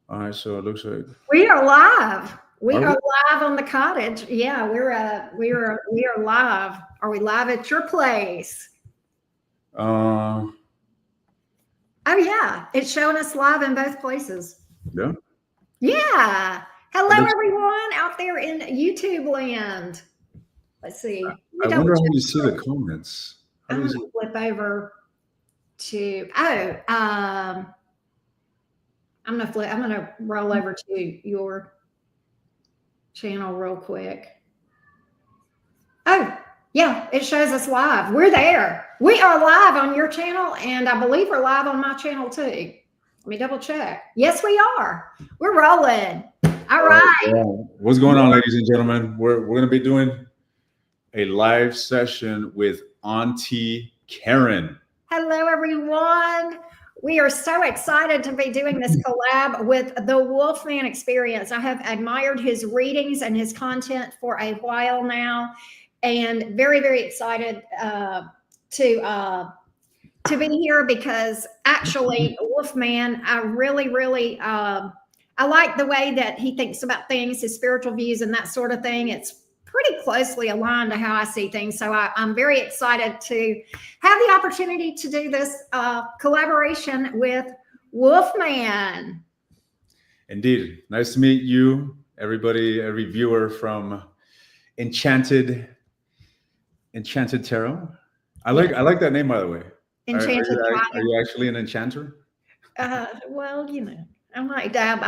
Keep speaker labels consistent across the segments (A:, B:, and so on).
A: All right, so it looks like
B: We are live. We
A: are
B: are
A: we?
B: live on the cottage. Yeah, we are live. Are we live at your place?
A: Uh,
B: Oh yeah, it's showing us live in both places.
A: yeah.
B: Yeah.
A: It
B: Hello
A: looks.
B: everyone out there in YouTube land. Let's see. Let me
A: I
B: double
A: wonder how
B: check.
A: you see the comments. How do
B: I'm
A: you
B: gonna
A: see?
B: flip over to I'm gonna roll over to your channel real quick. Oh, yeah, it shows us live. We're there. We are live on your channel, and I believe we're live on my channel too. Let me double check. Yes, we are. We're rolling. All
A: All right.
B: right.
A: Well, what's going on, ladies and gentlemen? We're gonna be doing a live session with Auntie Karen.
B: Hello, everyone. We are so excited to be doing this collab with the Wolfman Experience. I have admired his readings and his content for a while now, and very, very excited to be here because actually Wolfman, I really, really I like the way that he thinks about things, his spiritual views and that sort of thing. It's pretty closely aligned to how I see things. So I'm very excited to have the opportunity to do this collaboration with Wolfman.
A: Indeed, nice to meet you, everybody, every viewer from Enchanted Tarot. I like that name, by the way.
B: Enchanted
A: Are
B: Tile.
A: you actually an enchanter?
B: Well, I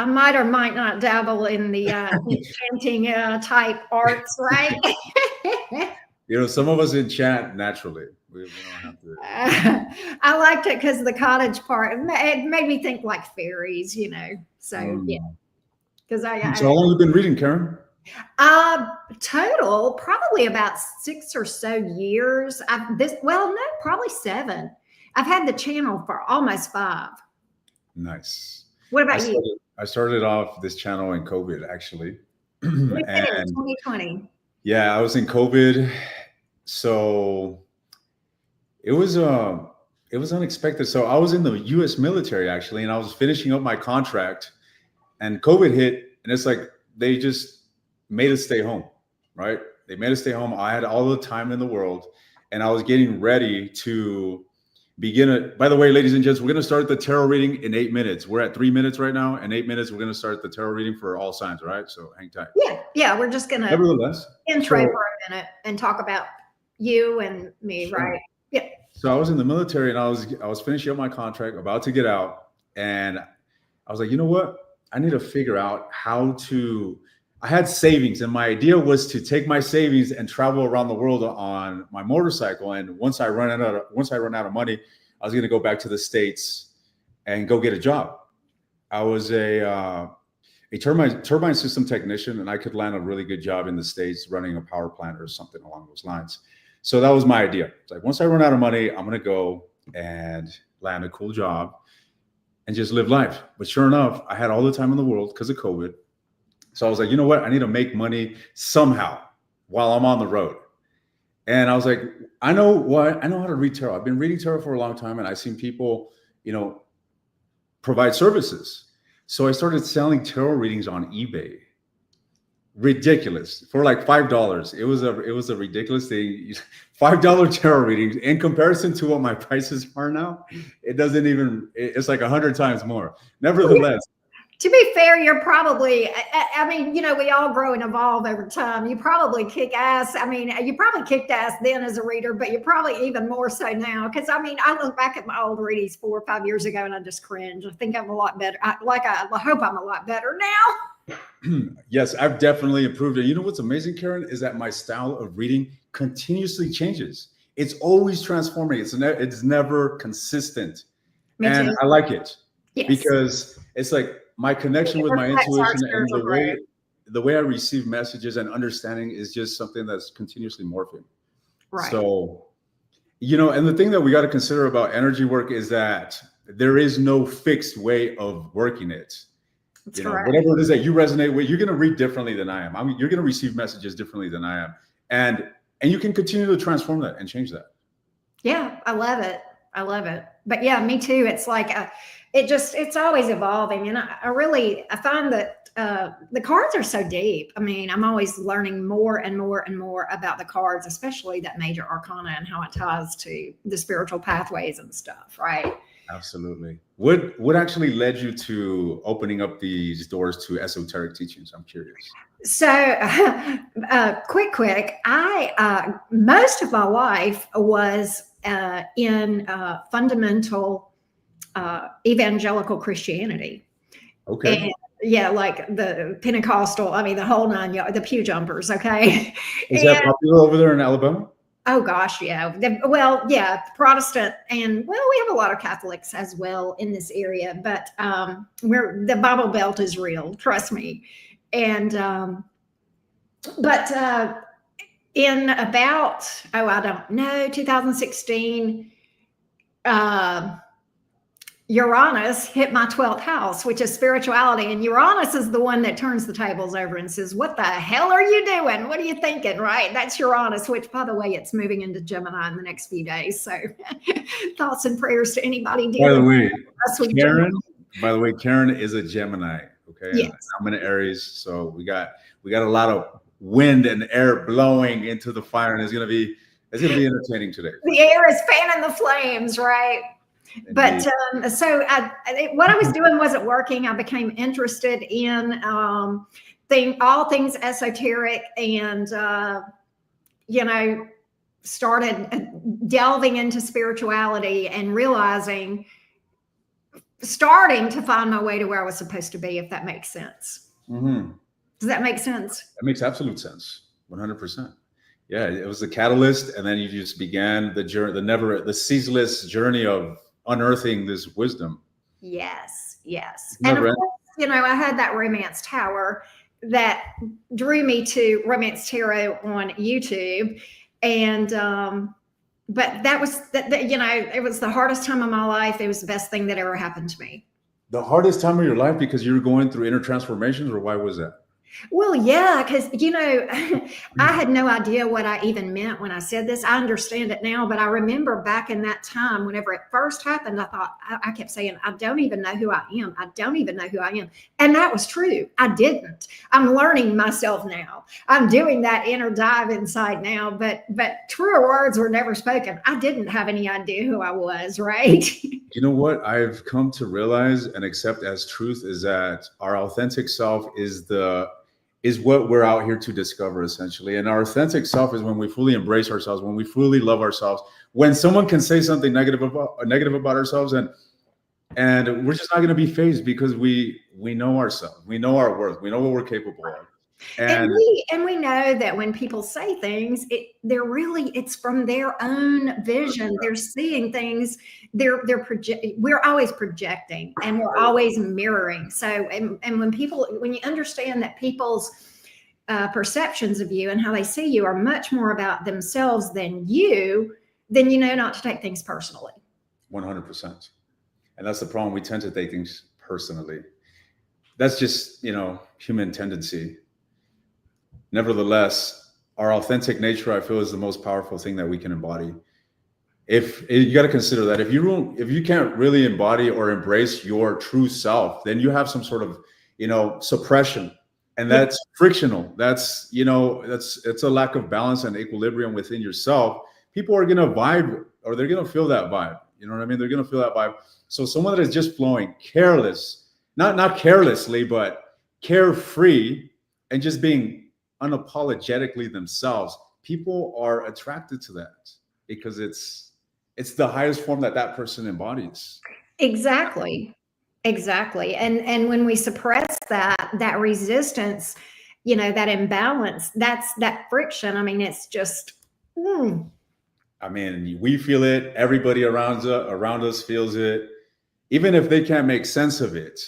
B: might or might not dabble in the enchanting type arts, right?
A: You know, some of us enchant naturally. We don't have to.
B: I liked it because the cottage part, it made me think like fairies, So yeah,
A: Mm.
B: because
A: So how long have you been reading, Karen?
B: total probably about 6 or so years. No, probably 7. I've had the channel for almost 5.
A: Nice.
B: What about you?
A: I started off this channel in COVID, actually.
B: We said in
A: And
B: 2020.
A: yeah, I was in COVID. So it was it was unexpected. So I was in the US military actually, and I was finishing up my contract and COVID hit, and it's like they just made us stay home, right? They made us stay home. I had all the time in the world, and I was getting ready to begin it. By the way, ladies and gents, we're going to start the tarot reading in 8 minutes. We're at 3 minutes right now. In 8 minutes, we're going to start the tarot reading for all signs. All right, so hang tight.
B: Yeah, we're just gonna
A: Nevertheless,
B: intro for a minute and talk about you and me,
A: sure.
B: right? Yeah.
A: So I was in the military, and I was finishing up my contract, about to get out, and I was like, you know what? I need to figure out how to. I had savings, and my idea was to take my savings and travel around the world on my motorcycle. And once I run out of money, I was going to go back to the States and go get a job. I was a turbine system technician, and I could land a really good job in the States running a power plant or something along those lines. So that was my idea. It's like, once I run out of money, I'm going to go and land a cool job and just live life. But sure enough, I had all the time in the world because of COVID. So I was like, you know what? I need to make money somehow while I'm on the road. And I was like, I know how to read tarot. I've been reading tarot for a long time, and I've seen people, provide services. So I started selling tarot readings on eBay. Ridiculous, for like $5. It was a ridiculous thing. $5 tarot readings in comparison to what my prices are now. It doesn't even. It's like 100 times more. Nevertheless,
B: To be fair, you're probably, I mean, we all grow and evolve over time. You probably kick ass. I mean, you probably kicked ass then as a reader, but you're probably even more so now. Because, I mean, I look back at my old readings 4 or 5 years ago and I just cringe. I think I'm a lot better. I hope I'm a lot better now.
A: yes, I've definitely improved it. You know what's amazing, Karen, is that my style of reading continuously changes. It's always transforming. It's never consistent. And I like it.
B: Yes.
A: Because it's like my connection with my intuition and the way I receive messages and understanding is just something that's continuously morphing.
B: Right.
A: So, and the thing that we got to consider about energy work is that there is no fixed way of working it. Whatever it is that you resonate with, you're going to read differently than I am. You're going to receive messages differently than I am. And you can continue to transform that and change that.
B: Yeah, I love it. I love it. But yeah, me too. It's like it's always evolving, and I find that the cards are so deep. I mean, I'm always learning more and more and more about the cards, especially that major arcana and how it ties to the spiritual pathways and stuff, right?
A: Absolutely. What actually led you to opening up these doors to esoteric teachings? I'm curious.
B: So, quick. Most of my life was in fundamental evangelical Christianity.
A: Okay.
B: And, yeah, like the Pentecostal, I mean, the whole nine yards, the pew jumpers, okay?
A: Is that popular over there in Alabama?
B: Oh gosh, yeah. Well, yeah, Protestant, and well, we have a lot of Catholics as well in this area, but the Bible Belt is real, trust me. And but in about I don't know 2016, Uranus hit my 12th house, which is spirituality. And Uranus is the one that turns the tables over and says, what the hell are you doing? What are you thinking? Right? That's Uranus, which, by the way, it's moving into Gemini in the next few days. So thoughts and prayers to anybody dealing with us with
A: Karen,
B: Gemini.
A: by the way, Karen is a Gemini. Okay.
B: Yes.
A: I'm an Aries. So we got a lot of wind and air blowing into the fire, and it's gonna be entertaining today.
B: The air is fanning the flames, right? Indeed. But so what I was doing wasn't working. I became interested in all things esoteric, and started delving into spirituality and starting to find my way to where I was supposed to be, if that makes sense.
A: Mm-hmm.
B: Does that make sense?
A: That makes absolute sense. 100%. Yeah, it was the catalyst, and then you just began the journey, the ceaseless journey of unearthing this wisdom.
B: Yes. And of course, I had that romance tower that drew me to Romance Tarot on YouTube. And but that was it was the hardest time of my life. It was the best thing that ever happened to me.
A: The hardest time of your life because you were going through inner transformations, or why was that?
B: Well, yeah, because, I had no idea what I even meant when I said this. I understand it now, but I remember back in that time, whenever it first happened, I thought, I kept saying, I don't even know who I am. I don't even know who I am. And that was true. I didn't. I'm learning myself now. I'm doing that inner dive inside now, but truer words were never spoken. I didn't have any idea who I was, right?
A: You know what I've come to realize and accept as truth is that our authentic self is what we're out here to discover, essentially. And our authentic self is when we fully embrace ourselves, when we fully love ourselves, when someone can say something negative about ourselves, and we're just not going to be fazed because we know ourselves, we know our worth, we know what we're capable of. And
B: we know that when people say things, it's from their own vision. They're seeing things. We're always projecting, and we're always mirroring. So, and when you understand that people's perceptions of you and how they see you are much more about themselves than you, then you know not to take things personally.
A: 100%. And that's the problem. We tend to take things personally. That's just, human tendency. Nevertheless, our authentic nature, I feel, is the most powerful thing that we can embody. If you got to consider that if you can't really embody or embrace your true self, then you have some sort of, suppression, and that's frictional. That's, it's a lack of balance and equilibrium within yourself. People are going to vibe, or they're going to feel that vibe. You know what I mean? They're going to feel that vibe. So someone that is just flowing careless, not carelessly, but carefree, and just being unapologetically themselves, people are attracted to that because it's the highest form that person embodies.
B: Exactly. And when we suppress that resistance, that imbalance, that friction, I mean, it's just
A: I mean, we feel it, everybody around us feels it, even if they can't make sense of it.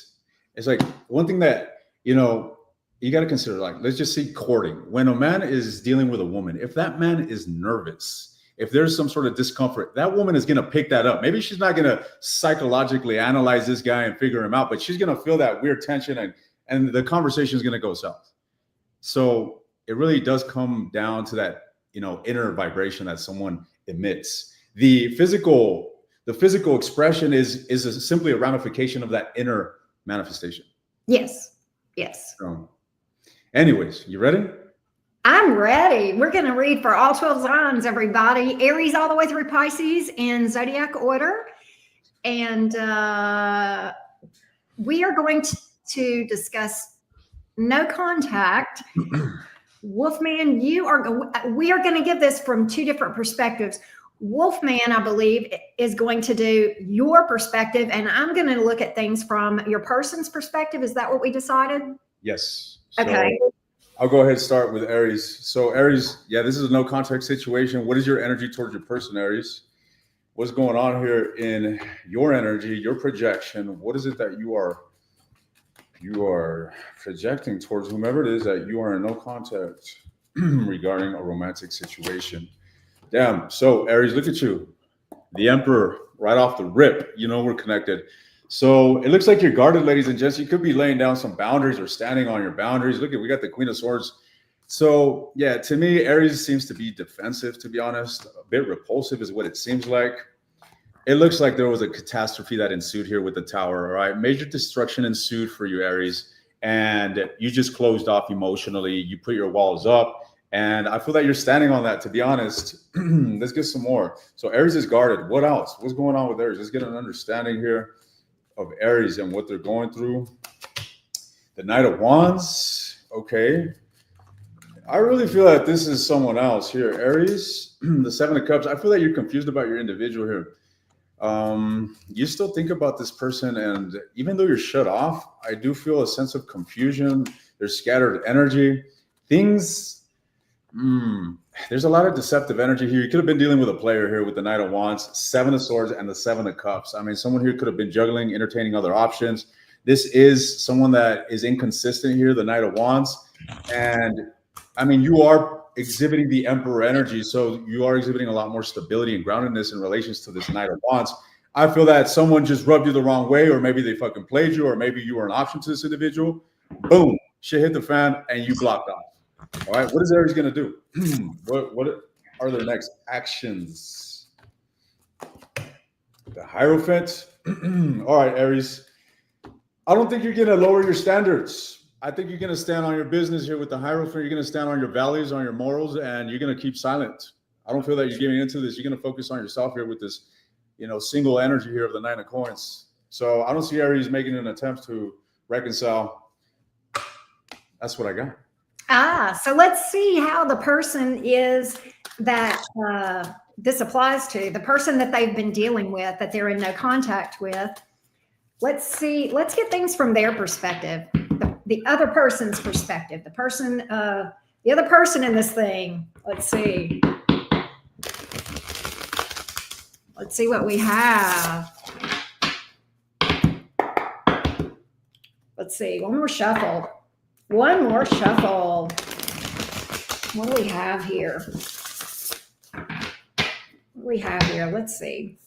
A: It's like one thing that you got to consider, like, let's just see courting. When a man is dealing with a woman, if that man is nervous, if there's some sort of discomfort, that woman is going to pick that up. Maybe she's not going to psychologically analyze this guy and figure him out, but she's going to feel that weird tension, and the conversation is going to go south. So it really does come down to that, inner vibration that someone emits. The physical the physical expression is simply a ramification of that inner manifestation.
B: Yes. Yes.
A: Anyways, you ready?
B: I'm ready. We're going to read for all 12 signs, everybody. Aries all the way through Pisces in zodiac order. And we are going to discuss no contact. Wolfman, we are going to give this from two different perspectives. Wolfman, I believe, is going to do your perspective, and I'm going to look at things from your person's perspective. Is that what we decided?
A: Yes.
B: Okay.
A: So I'll go ahead and start with Aries. So Aries, yeah, this is a no contact situation. What is your energy towards your person, Aries? What's going on here in your energy, your projection? What is it that you are projecting towards whomever it is that you are in no contact regarding a romantic situation? Damn. So Aries, look at you. The Emperor right off the rip. You know we're connected. So it looks like you're guarded, ladies and gents. You could be laying down some boundaries or standing on your boundaries. Look at, we got the Queen of Swords. So yeah, to me, Aries seems to be defensive, to be honest. A bit repulsive is what it seems like. It looks like there was a catastrophe that ensued here with the Tower, all right? Major destruction ensued for you, Aries, and you just closed off emotionally. You put your walls up. And I feel that you're standing on that, to be honest. Let's get some more. So Aries is guarded. What else? What's going on with Aries? Let's get an understanding here of Aries and what they're going through. The Knight of Wands. Okay. I really feel that this is someone else here. Aries, the Seven of Cups. I feel that you're confused about your individual here. You still think about this person, and even though you're shut off, I do feel a sense of confusion. There's scattered energy. Things... there's a lot of deceptive energy here. You could have been dealing with a player here with the Knight of Wands, Seven of Swords, and the Seven of Cups. I mean, someone here could have been juggling, entertaining other options. This is someone that is inconsistent here, the Knight of Wands. And I mean, you are exhibiting the Emperor energy, so you are exhibiting a lot more stability and groundedness in relations to this Knight of Wands. I feel that someone just rubbed you the wrong way, or maybe they fucking played you, or maybe you were an option to this individual. Boom, shit hit the fan, and you blocked off. All right, what is Aries going to do? What are their next actions? The Hierophant. All right, Aries. I don't think you're going to lower your standards. I think you're going to stand on your business here with the Hierophant. You're going to stand on your values, on your morals, and you're going to keep silent. I don't feel that you're giving into this. You're going to focus on yourself here with this, single energy here of the Nine of Coins. So I don't see Aries making an attempt to reconcile. That's what I got.
B: So let's see how the person is that this applies to, the person that they've been dealing with, that they're in no contact with. Let's see. Let's get things from their perspective, the other person's perspective, the other person in this thing. Let's see. Let's see what we have. Let's see. One more shuffle. What do we have here? Let's see.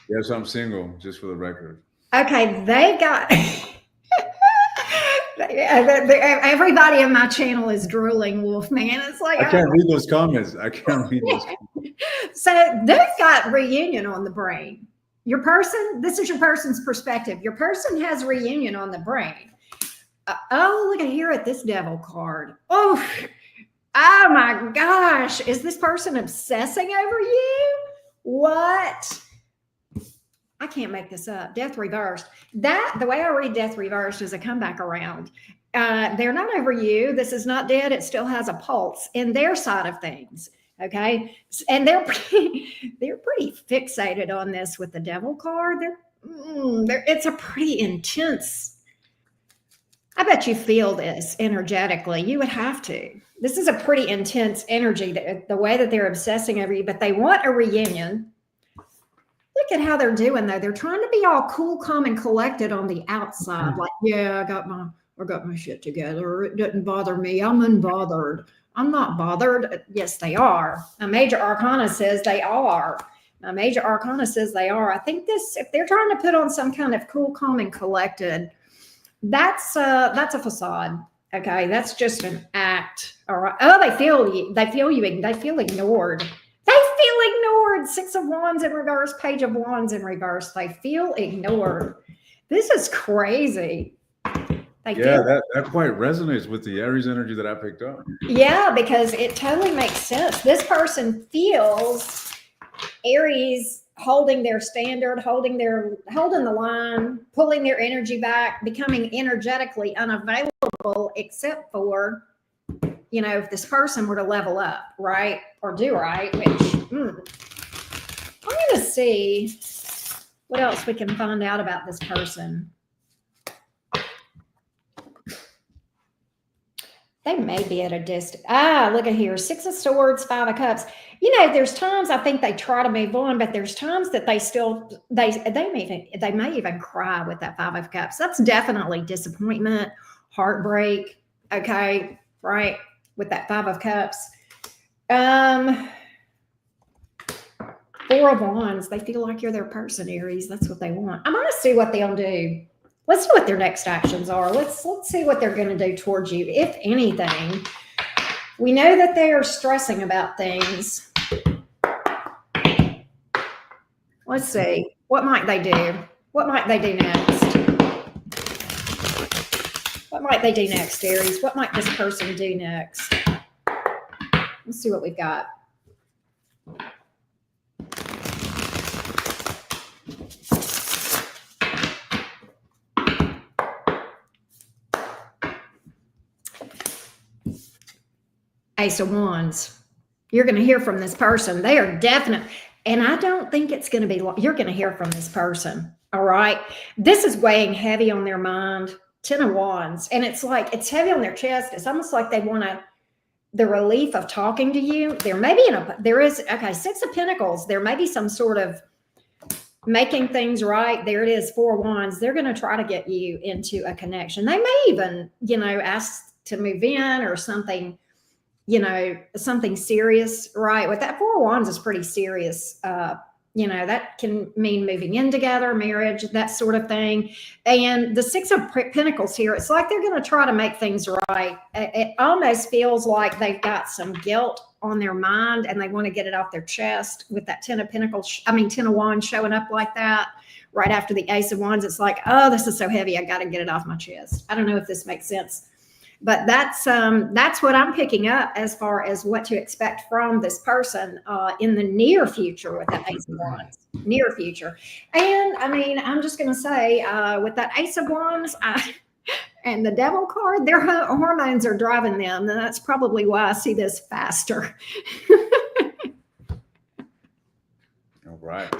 A: Yes, I'm single, just for the record.
B: Okay, they got... Everybody in my channel is drooling, Wolfman. It's like...
A: I can't read those comments.
B: So they've got reunion on the brain. Your person, this is your person's perspective. Your person has reunion on the brain. Oh, look at here at this devil card. Oh my gosh. Is this person obsessing over you? What? I can't make this up. Death reversed. The way I read death reversed is a comeback around. They're not over you. This is not dead. It still has a pulse in their side of things. Okay. And they're pretty fixated on this with the devil card. It's a pretty intense. I bet you feel this energetically. You would have to. This is a pretty intense energy, the way that they're obsessing over you, but they want a reunion. Look at how they're doing, though. They're trying to be all cool, calm, and collected on the outside. Like, yeah, I got my shit together. It doesn't bother me. I'm unbothered. I'm not bothered. Yes, they are. A major arcana says they are. I think if they're trying to put on some kind of cool, calm, and collected, that's a facade. Okay, that's just an act. All right. Oh, they feel ignored. They feel ignored. Six of Wands in reverse, Page of Wands in reverse. They feel ignored. This is crazy.
A: That quite resonates with the Aries energy that I picked up.
B: Yeah, because it totally makes sense. This person feels Aries holding their standard, holding the line, pulling their energy back, becoming energetically unavailable, except for, if this person were to level up, right? Or do right, which I'm going to see what else we can find out about this person. They may be at a distance. Look at here. Six of Swords, Five of Cups. There's times I think they try to move on, but there's times that they may even cry with that Five of Cups. That's definitely disappointment, heartbreak. Okay, right, with that Five of Cups. Four of Wands. They feel like you're their person, Aries. That's what they want. I'm going to see what they'll do. Let's see what their next actions are. Let's see what they're going to do towards you, if anything. We know that they are stressing about things. Let's see. What might they do? What might they do next? What might they do next, Aries? What might this person do next? Let's see what we've got. Ace of Wands. You're going to hear from this person. They are definite. And I don't think it's going to be long. You're going to hear from this person. All right. This is weighing heavy on their mind. 10 of Wands. And it's like, it's heavy on their chest. It's almost like they want the relief of talking to you. There may be, Six of Pentacles. There may be some sort of making things right. There it is. 4 of Wands. They're going to try to get you into a connection. They may even, ask to move in or something, something serious, right? With that 4 of Wands is pretty serious. That can mean moving in together, marriage, that sort of thing. And the 6 of Pentacles here, it's like they're going to try to make things right. It almost feels like they've got some guilt on their mind and they want to get it off their chest with that 10 of Wands showing up like that. Right after the Ace of Wands, it's like, oh, this is so heavy. I got to get it off my chest. I don't know if this makes sense. But that's what I'm picking up as far as what to expect from this person in the near future with that Ace of Wands, near future. And I'm just going to say with that Ace of Wands and the Devil card, their hormones are driving them. And that's probably why I see this faster.
A: All right.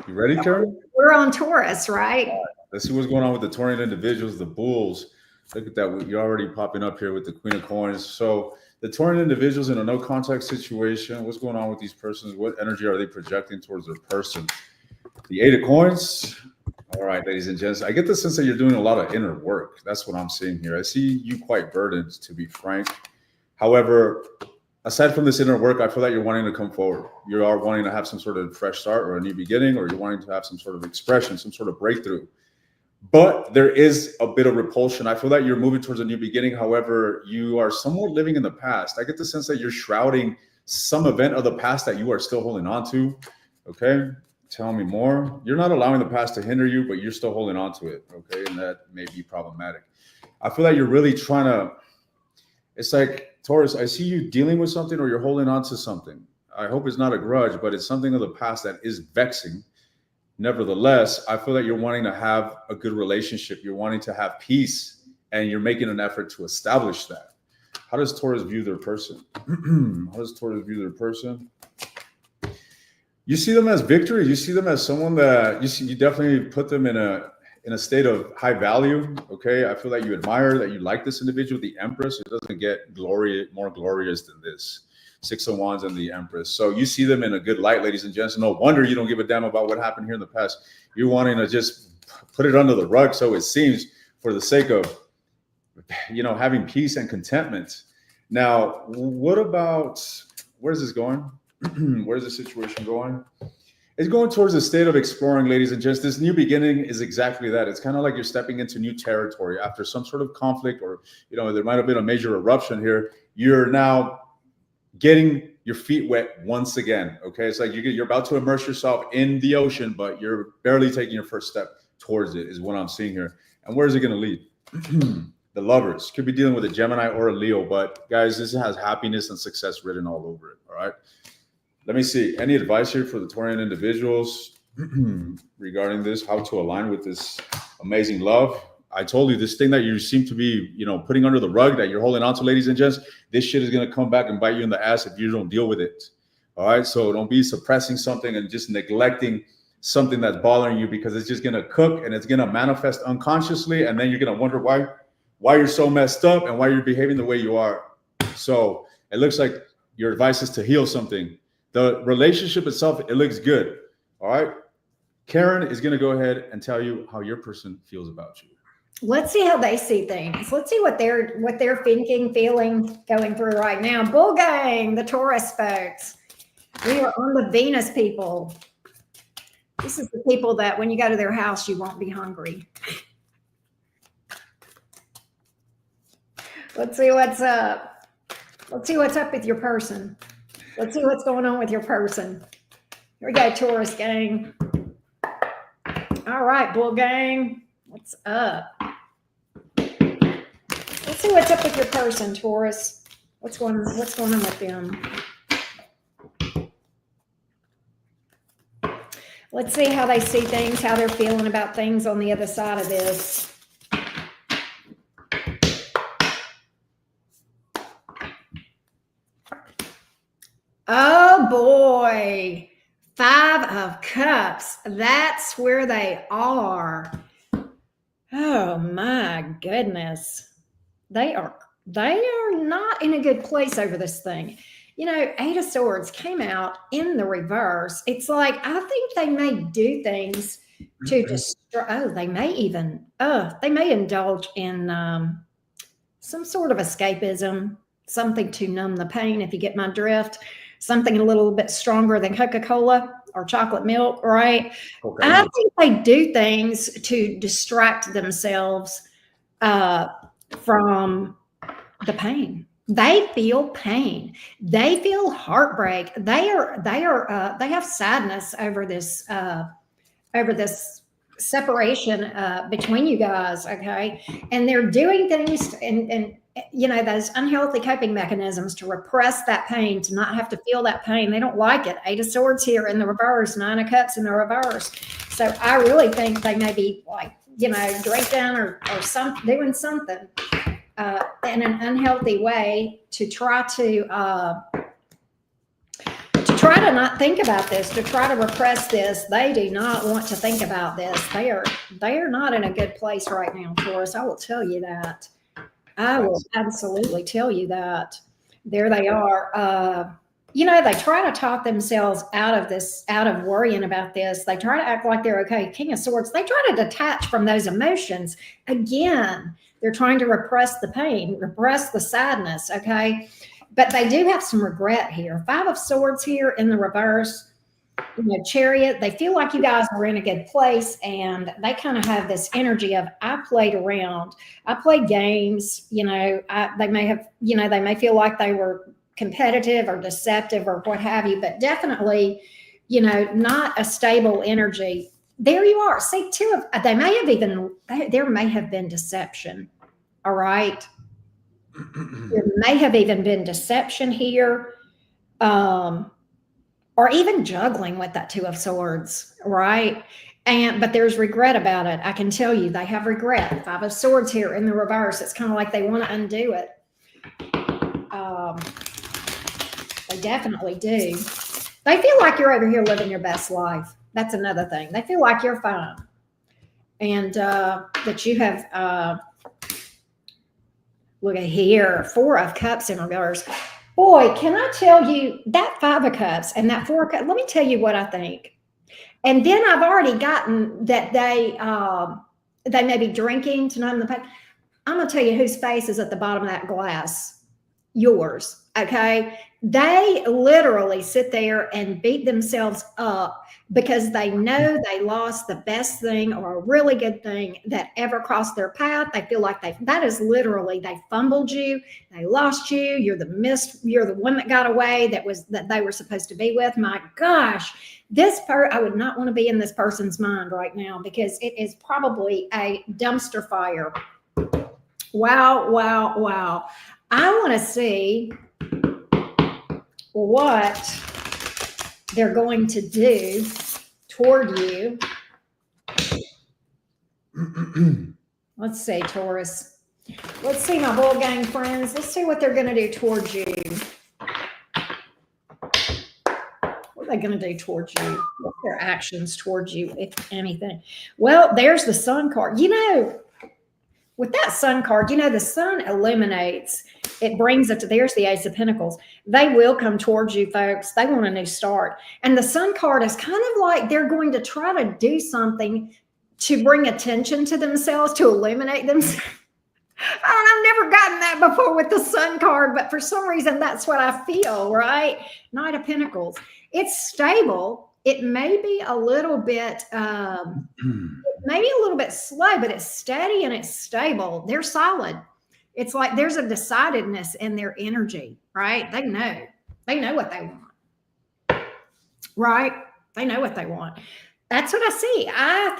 A: You ready, Karen?
B: We're on Taurus, right?
A: Let's see what's going on with the Taurian individuals, the bulls. Look at that. You're already popping up here with the Queen of Coins. So the Taurian individuals in a no contact situation, what's going on with these persons? What energy are they projecting towards their person? The 8 of Coins. All right, ladies and gents, I get the sense that you're doing a lot of inner work. That's what I'm seeing here. I see you quite burdened, to be frank. However, aside from this inner work, I feel that you're wanting to come forward. You are wanting to have some sort of fresh start or a new beginning, or you're wanting to have some sort of expression, some sort of breakthrough. But there is a bit of repulsion. I feel that you're moving towards a new beginning. However, you are somewhat living in the past. I get the sense that you're shrouding some event of the past that you are still holding on to. Okay, tell me more. You're not allowing the past to hinder you, but you're still holding on to it. Okay, and that may be problematic. I feel like you're really trying to, it's like, Taurus, I see you dealing with something or you're holding on to something. I hope it's not a grudge, but it's something of the past that is vexing. Nevertheless, I feel that you're wanting to have a good relationship. You're wanting to have peace, and you're making an effort to establish that. How does Taurus view their person? How does Taurus view their person? You see them as victory. You see them as someone that you definitely put them in a state of high value. Okay, I feel that you admire, that you like this individual, the Empress. It doesn't get more glorious than this. 6 of Wands and the Empress. So you see them in a good light, ladies and gents. No wonder you don't give a damn about what happened here in the past. You're wanting to just put it under the rug, so it seems, for the sake of, having peace and contentment. Now, what about, where's this going? Where's the situation going? It's going towards a state of exploring, ladies and gents. This new beginning is exactly that. It's kind of like you're stepping into new territory after some sort of conflict, or, there might have been a major eruption here. You're now getting your feet wet once again. Okay, it's like you're about to immerse yourself in the ocean, but you're barely taking your first step towards it, is what I'm seeing here. And where is it going to lead? The Lovers could be dealing with a Gemini or a Leo, but guys, this has happiness and success written all over it. All right, let me see. Any advice here for the Taurian individuals regarding this? How to align with this amazing love? I told you, this thing that you seem to be, putting under the rug, that you're holding on to, ladies and gents, this shit is going to come back and bite you in the ass if you don't deal with it. All right. So don't be suppressing something and just neglecting something that's bothering you, because it's just going to cook and it's going to manifest unconsciously. And then you're going to wonder why you're so messed up and why you're behaving the way you are. So it looks like your advice is to heal something. The relationship itself, it looks good. All right. Karen is going to go ahead and tell you how your person feels about you.
B: Let's see how they see things. Let's see what they're thinking, feeling, going through right now. Bull gang, the Taurus folks. We are on the Venus people. This is the people that when you go to their house, you won't be hungry. Let's see what's up. Let's see what's up with your person. Let's see what's going on with your person. Here we go, Taurus gang. All right, Bull gang. What's up? Let's see what's up with your person, Taurus. What's going on with them? Let's see how they see things, how they're feeling about things on the other side of this. Oh boy. 5 of Cups. That's where they are. Oh my goodness. They are not in a good place over this thing. 8 of Swords came out in the reverse. It's like, I think they may do things to destroy. Oh, they may indulge in some sort of escapism, something to numb the pain, if you get my drift, something a little bit stronger than Coca-Cola or chocolate milk, right? Okay. I think they do things to distract themselves from the pain. They feel pain. They feel heartbreak. They have sadness over this separation between you guys. Okay. And they're doing things and those unhealthy coping mechanisms to repress that pain, to not have to feel that pain. They don't like it. 8 of Swords here in the reverse, 9 of Cups in the reverse. So I really think they may be drinking or doing something in an unhealthy way to try to not think about this, to try to repress this. They do not want to think about this. They are not in a good place right now, Taurus. I will tell you that. I will absolutely tell you that. There they are. They try to talk themselves out of worrying about this. They try to act like they're okay. King of Swords, they try to detach from those emotions. Again, they're trying to repress the pain, repress the sadness, okay? But they do have some regret here. 5 of Swords here in the reverse. Chariot, they feel like you guys are in a good place, and they kind of have this energy of, I played around, I played games, they may feel like they were competitive or deceptive or what have you, but definitely, not a stable energy. There you are. See, there may have been deception. All right. There may have even been deception here. Or even juggling with that 2 of Swords, right? But there's regret about it. I can tell you they have regret. 5 of Swords here in the reverse. It's kind of like they want to undo it. They definitely do. They feel like you're over here living your best life. That's another thing. They feel like you're fine. And that you have, look at here, 4 of Cups in reverse. Boy, can I tell you that 5 of Cups and that 4 of Cups, let me tell you what I think. And then I've already gotten that they may be drinking to numb the pain. I'm going to tell you whose face is at the bottom of that glass. Yours. Okay. They literally sit there and beat themselves up because they know they lost the best thing or a really good thing that ever crossed their path. They feel like that is literally, they fumbled you, they lost you, you're the one that got away that they were supposed to be with. My gosh, I would not want to be in this person's mind right now because it is probably a dumpster fire. Wow, wow, wow. I want to see what they're going to do toward you. Let's see, Taurus. Let's see, my bull gang friends. Let's see what they're going to do towards you. What are they going to do towards you? What's their actions towards you, if anything? Well, there's the Sun card. You know, with that Sun card, you know, the Sun illuminates. It brings it to, there's the Ace of Pentacles. They will come towards you, folks. They want a new start. And the Sun card is kind of like they're going to try to do something to bring attention to themselves, to illuminate themselves. I've never gotten that before with the Sun card, but for some reason, that's what I feel, right? Knight of Pentacles. It's stable. It may be a little bit, maybe a little bit slow, but it's steady and it's stable. They're solid. It's like there's a decidedness in their energy, right? They know what they want, right? They know what they want. That's what I see. I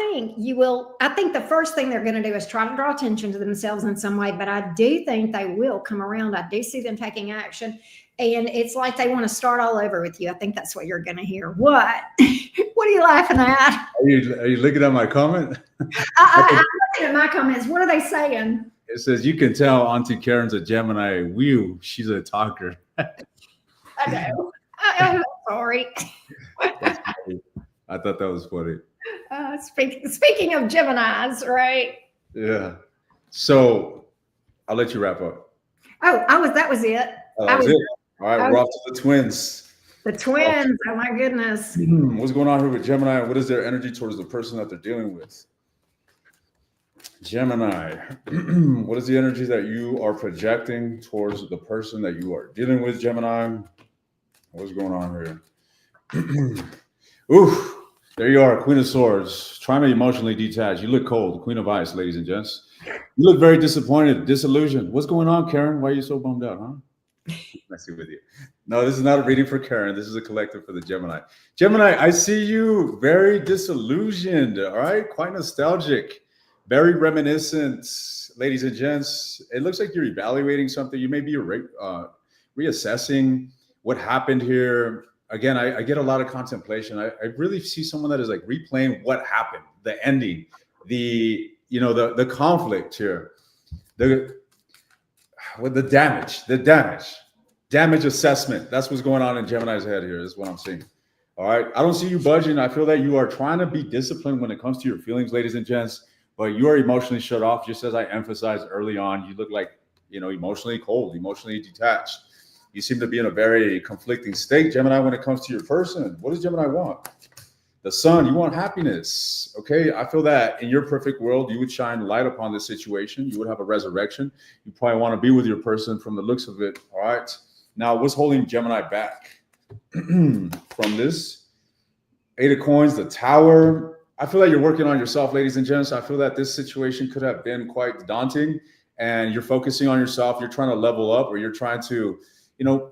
B: think the first thing they're going to do is try to draw attention to themselves in some way, but I do think they will come around. I do see them taking action, and it's like they want to start all over with you. I think that's what you're going to hear. What? What are you laughing at?
A: Are you looking at my comment?
B: I'm looking at my comments. What are they saying?
A: It says, you can tell Auntie Karen's a Gemini. Whew, she's a talker.
B: I know. I'm sorry.
A: I thought that was funny.
B: Speaking of Geminis, right?
A: Yeah. So I'll let you wrap up.
B: That was it.
A: That was it. All right, we're off to the twins.
B: The twins. Oh my goodness.
A: What's going on here with Gemini? What is their energy towards the person that they're dealing with? Gemini, what is the energy that you are projecting towards the person that you are dealing with, Gemini? What's going on here? Ooh, there you are, Queen of Swords, trying to emotionally detach. You look cold, Queen of Ice, ladies and gents. You look very disappointed, disillusioned. What's going on, Karen? Why are you so bummed out, huh? Messing with you. No, this is not a reading for Karen. This is a collective for the Gemini. Gemini, I see you very disillusioned, all right? Quite nostalgic. Very reminiscent, ladies and gents. It looks like you're evaluating something. You may be reassessing what happened here. Again, I get a lot of contemplation. I really see someone that is like replaying what happened, the ending, the conflict here, the damage assessment. That's what's going on in Gemini's head here. Is what I'm seeing. All right. I don't see you budging. I feel that you are trying to be disciplined when it comes to your feelings, ladies and gents. But you are emotionally shut off, just as I emphasized early on. You look like, emotionally cold, emotionally detached. You seem to be in a very conflicting state, Gemini, when it comes to your person. What does Gemini want? The Sun, you want happiness, okay? I feel that in your perfect world, you would shine light upon this situation. You would have a resurrection. You probably want to be with your person from the looks of it, all right? Now, what's holding Gemini back from this? Eight of Coins, the Tower. I feel like you're working on yourself, ladies and gents. I feel that this situation could have been quite daunting, and you're focusing on yourself. You're trying to level up, or you're trying to,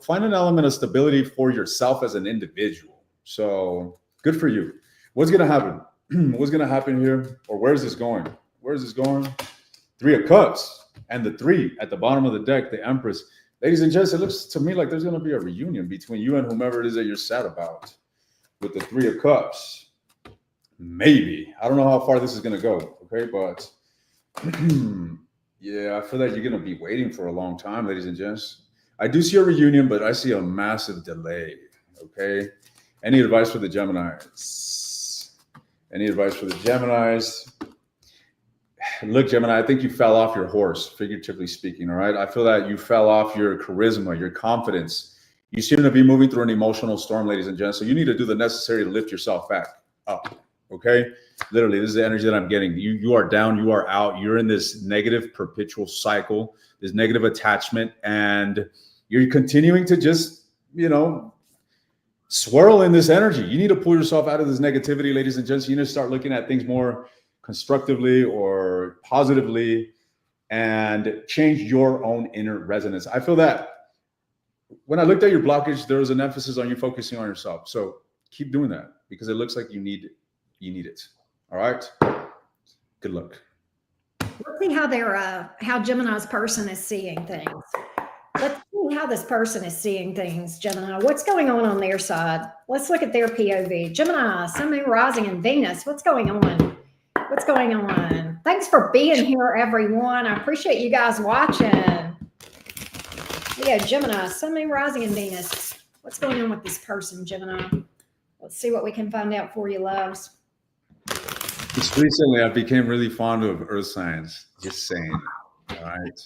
A: find an element of stability for yourself as an individual. So good for you. What's going to happen? What's going to happen here? Or where's this going? Where's this going? Three of Cups and the 3 at the bottom of the deck, the Empress. Ladies and gents, it looks to me like there's going to be a reunion between you and whomever it is that you're sad about with the 3 of Cups. Maybe. I don't know how far this is going to go, okay? But yeah, I feel like you're going to be waiting for a long time, ladies and gents. I do see a reunion, but I see a massive delay, okay? Any advice for the Geminis? Any advice for the Geminis? Look, Gemini, I think you fell off your horse, figuratively speaking, all right? I feel that you fell off your charisma, your confidence. You seem to be moving through an emotional storm, ladies and gents, so you need to do the necessary to lift yourself back up, okay? Literally, this is the energy that I'm getting. You are down, you are out, you're in this negative perpetual cycle, this negative attachment, and you're continuing to just, swirl in this energy. You need to pull yourself out of this negativity, ladies and gents. You need to start looking at things more constructively or positively and change your own inner resonance. I feel that when I looked at your blockage, there was an emphasis on you focusing on yourself. So keep doing that because it looks like you need it. All right. Good luck.
B: Let's see how Gemini's person is seeing things. Let's see how this person is seeing things, Gemini. What's going on their side? Let's look at their POV. Gemini, Sun, Moon, Rising, and Venus. What's going on? What's going on? Thanks for being here, everyone. I appreciate you guys watching. Yeah, Gemini, Sun, Moon, Rising, and Venus. What's going on with this person, Gemini? Let's see what we can find out for you, loves.
A: Just recently, I became really fond of earth signs. Just saying. All right.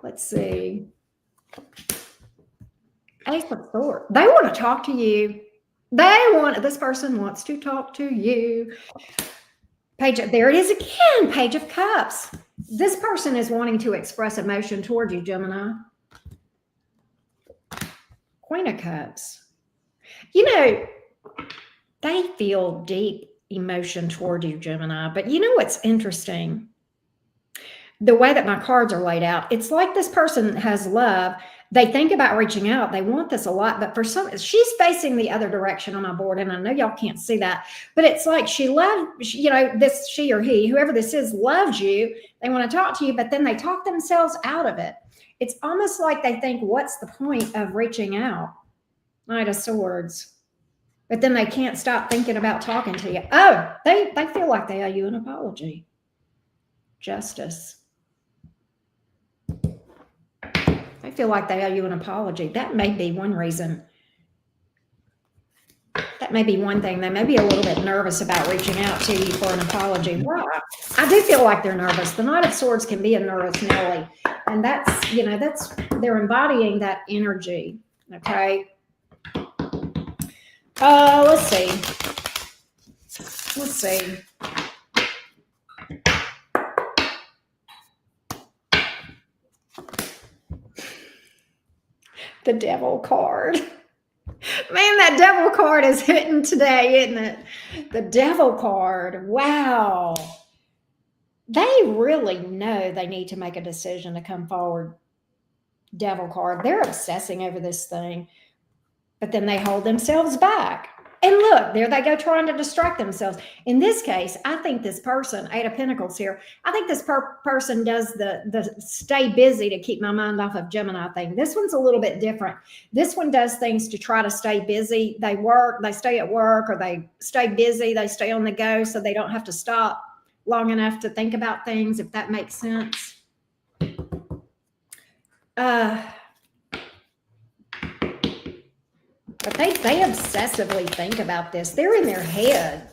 B: Let's see. Ace of Swords. They want to talk to you. This person wants to talk to you. There it is again, Page of Cups. This person is wanting to express emotion toward you, Gemini. Queen of Cups. They feel deep emotion toward you, Gemini. But you know what's interesting? The way that my cards are laid out, it's like this person has love. They think about reaching out. They want this a lot, but for some, she's facing the other direction on my board, and I know y'all can't see that, but it's like she or he, whoever this is, loves you. They want to talk to you, but then they talk themselves out of it. It's almost like they think, what's the point of reaching out? Knight of Swords. But then they can't stop thinking about talking to you. Oh, they feel like they owe you an apology. Justice. They feel like they owe you an apology. That may be one reason. That may be one thing. They may be a little bit nervous about reaching out to you for an apology. Well, I do feel like they're nervous. The Knight of Swords can be a nervous Nelly. And they're embodying that energy. Okay. Let's see. The Devil card. Man, that Devil card is hitting today, isn't it? The Devil card. Wow. They really know they need to make a decision to come forward. Devil card. They're obsessing over this thing, but then they hold themselves back. And look, there they go trying to distract themselves. In this case, I think this person, Eight of Pentacles here, I think this person does the stay busy to keep my mind off of Gemini thing. This one's a little bit different. This one does things to try to stay busy. They stay at work, or they stay busy. They stay on the go so they don't have to stop long enough to think about things, if that makes sense. But they obsessively think about this. They're in their head.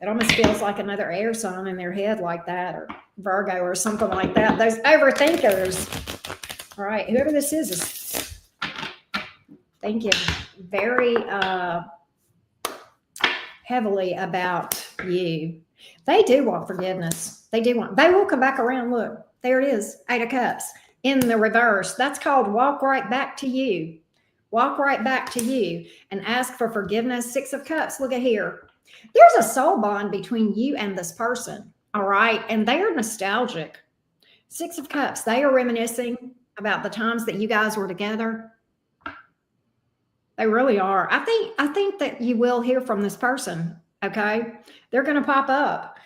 B: It almost feels like another air sign in their head like that, or Virgo or something like that. Those overthinkers. All right, whoever this is thinking very heavily about you. They do want forgiveness. They will come back around. Look, there it is, Eight of Cups in the reverse. That's called walk right back to you. Walk right back to you and ask for forgiveness. Six of Cups, look at here. There's a soul bond between you and this person, all right? And they are nostalgic. Six of Cups, they are reminiscing about the times that you guys were together. They really are. I think that you will hear from this person, okay? They're going to pop up.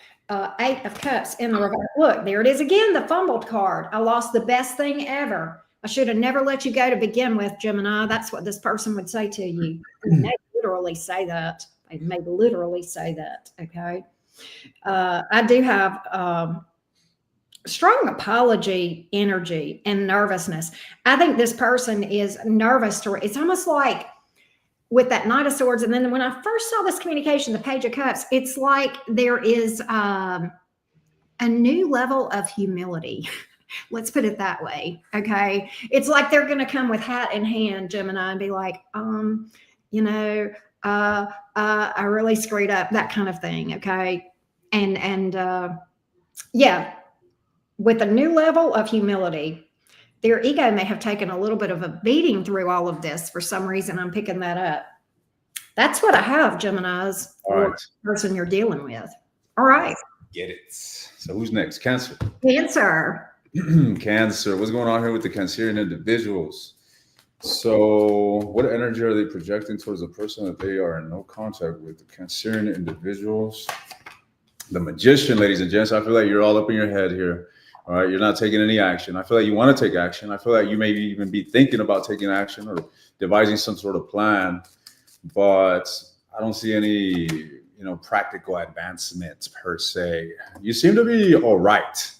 B: Eight of Cups in the reverse. Look, there it is again, the fumbled card. I lost the best thing ever. I should have never let you go to begin with, Gemini. That's what this person would say to you. They may literally say that. They may literally say that, okay? I do have strong apology energy and nervousness. I think this person is nervous. It's almost like with that Knight of Swords. And then when I first saw this communication, the Page of Cups, it's like there is a new level of humility. Let's put it that way. Okay. It's like they're going to come with hat in hand, Gemini, and be like, I really screwed up, that kind of thing. Okay. And yeah, with a new level of humility. Their ego may have taken a little bit of a beating through all of this. For some reason, I'm picking that up. That's what I have, Geminis, or the person you're dealing with. All right.
A: Get it. So who's next? Cancer.
B: Cancer.
A: Cancer. What's going on here with the Cancerian individuals? So what energy are they projecting towards the person that they are in no contact with? The Cancerian individuals. The Magician, ladies and gents. I feel like you're all up in your head here. All right. You're not taking any action. I feel like you want to take action. I feel like you maybe even be thinking about taking action or devising some sort of plan, but I don't see any, practical advancements per se. You seem to be all right.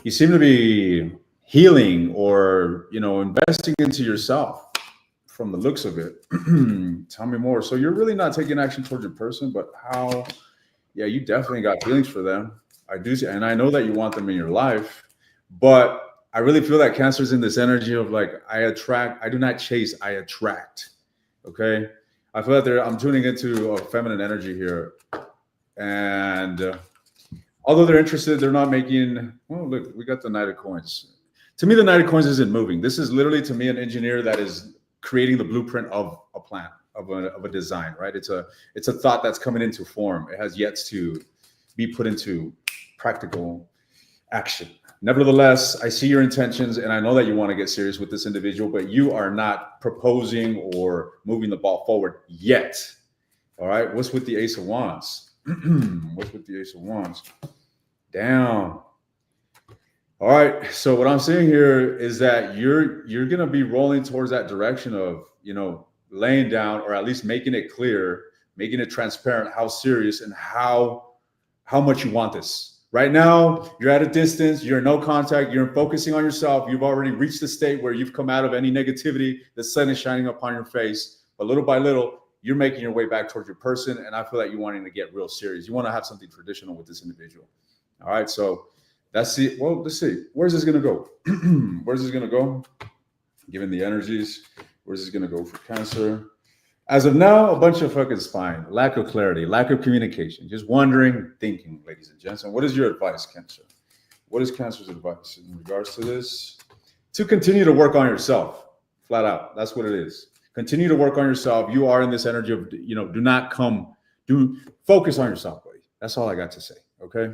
A: You seem to be healing or, investing into yourself from the looks of it. Tell me more. So you're really not taking action towards your person, but how? Yeah, you definitely got feelings for them. I do see, and I know that you want them in your life, but I really feel that Cancer's in this energy of like, I do not chase, I attract. Okay. I feel that I'm tuning into a feminine energy here. And although they're interested, they're not making, well, look, we got the Knight of Coins. To me, the Knight of Coins isn't moving. This is literally, to me, an engineer that is creating the blueprint of a plan, of a design, right? It's a thought that's coming into form. It has yet to be put into practical action. Nevertheless, I see your intentions and I know that you want to get serious with this individual, but you are not proposing or moving the ball forward yet. All right. What's with the Ace of Wands? What's with the Ace of Wands? Down. All right. So what I'm seeing here is that you're going to be rolling towards that direction of, laying down or at least making it clear, making it transparent how serious and how much you want this. Right now, you're at a distance, you're in no contact, you're focusing on yourself. You've already reached the state where you've come out of any negativity. The sun is shining upon your face. But little by little, you're making your way back towards your person. And I feel like you're wanting to get real serious. You want to have something traditional with this individual. All right. So let's see. Where's this going to go? Where's this going to go? Given the energies, where's this going to go for Cancer? As of now, a bunch of fucking spine, lack of clarity, lack of communication, just wondering, thinking, ladies and gents. And what is your advice, Cancer? What is Cancer's advice in regards to this? To continue to work on yourself, flat out. That's what it is. Continue to work on yourself. You are in this energy of, do focus on yourself, buddy. That's all I got to say, okay?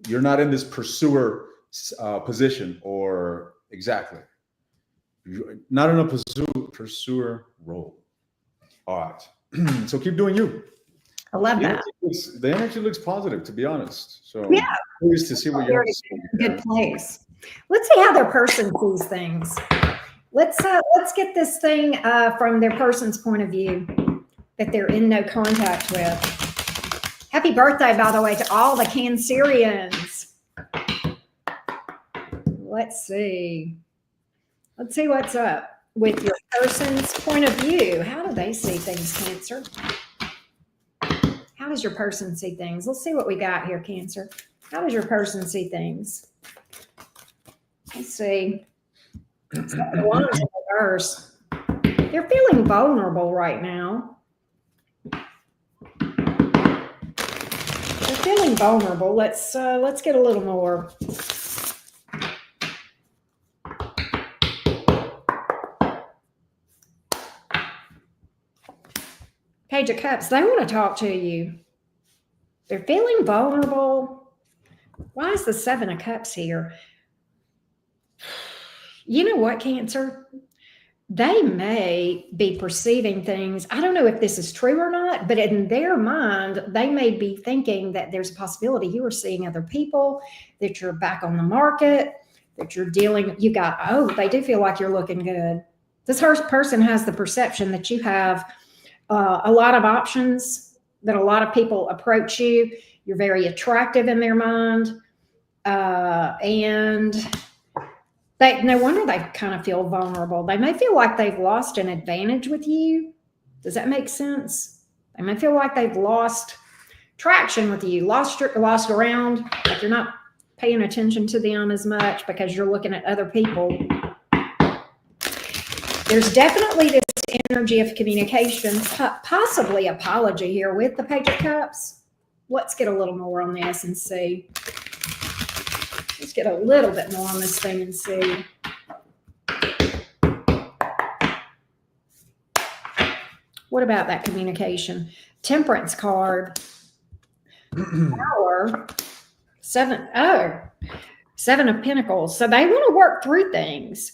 A: You're not in this pursuer position or exactly. You're not in a pursuer role. All right. So keep doing you.
B: I love that.
A: The energy looks positive, to be honest. So
B: yeah,
A: curious to see what you're
B: good place. Let's see how their person sees things. Let's get this thing from their person's point of view that they're in no contact with. Happy birthday, by the way, to all the Cancerians. Let's see what's up with your person's point of view. How do they see things, Cancer? How does your person see things? Let's see what we got here, Cancer. How does your person see things? Let's see. Reverse. They're feeling vulnerable right now. They're feeling vulnerable. Let's get a little more. Page of Cups, they want to talk to you. They're feeling vulnerable. Why is the Seven of Cups here? You know what, Cancer? They may be perceiving things. I don't know if this is true or not, but in their mind, they may be thinking that there's a possibility you are seeing other people, that you're back on the market, that you're dealing, they do feel like you're looking good. This person has the perception that you have a lot of options, that a lot of people approach you. You're very attractive in their mind. And no wonder they kind of feel vulnerable. They may feel like they've lost an advantage with you. Does that make sense? They may feel like they've lost traction with you, lost ground, like you're not paying attention to them as much because you're looking at other people. There's definitely this energy of communication, possibly apology here with the Page of Cups. Let's get a little more on this and see. Let's get a little bit more on this thing and see. What about that communication? Temperance card. Power. Seven of Pentacles. So they want to work through things.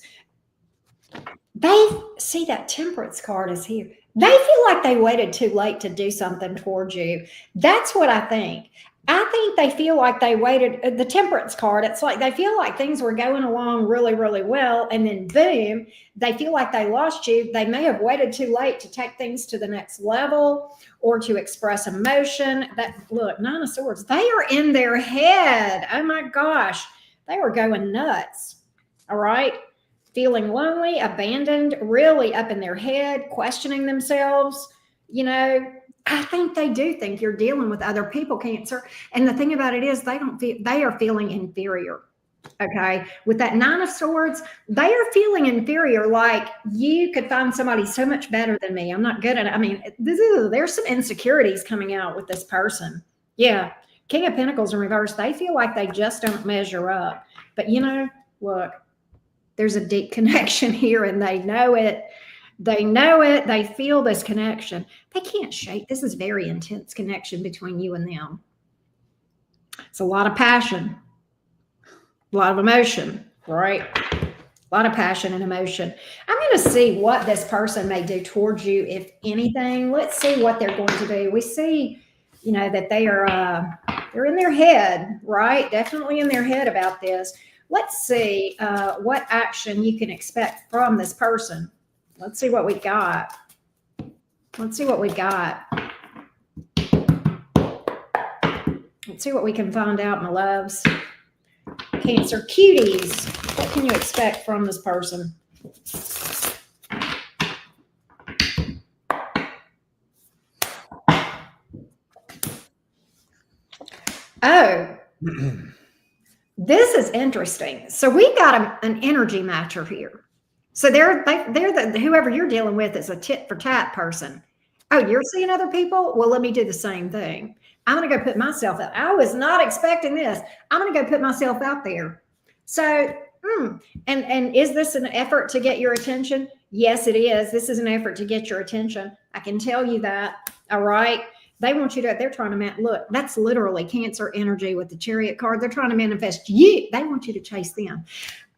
B: They see that Temperance card is here. They feel like they waited too late to do something towards you. That's what I think. I think they feel like they waited. The Temperance card, it's like they feel like things were going along really, really well. And then boom, they feel like they lost you. They may have waited too late to take things to the next level or to express emotion. Look, Nine of Swords, they are in their head. Oh my gosh, they were going nuts. All right. Feeling lonely, abandoned, really up in their head, questioning themselves. You know, I think they do think you're dealing with other people, Cancer. And the thing about it is they are feeling inferior. Okay. With that Nine of Swords, they are feeling inferior. Like you could find somebody so much better than me. I'm not good at it. I mean, there's some insecurities coming out with this person. Yeah. King of Pentacles in reverse. They feel like they just don't measure up. But you know, look, there's a deep connection here and they know it. They know it. They feel this connection. They can't shake. This is very intense connection between you and them. It's a lot of passion, a lot of emotion, right? A lot of passion and emotion. I'm going to see what this person may do towards you, if anything. Let's see what they're going to do. We see, you know, that they're in their head, right? Definitely in their head about this. Let's see what action you can expect from this person. Let's see what we got. Let's see what we got. Let's see what we can find out, my loves. Cancer cuties. What can you expect from this person? Oh. This is interesting. So we've got an energy matcher here. So they're whoever you're dealing with is a tit for tat person. Oh, you're seeing other people? Well, let me do the same thing. I'm going to go put myself out. I was not expecting this. I'm going to go put myself out there. So, and is this an effort to get your attention? Yes, it is. This is an effort to get your attention. I can tell you that. All right. They want you to, they're trying to, look, that's literally Cancer energy with the Chariot card. They're trying to manifest you. They want you to chase them.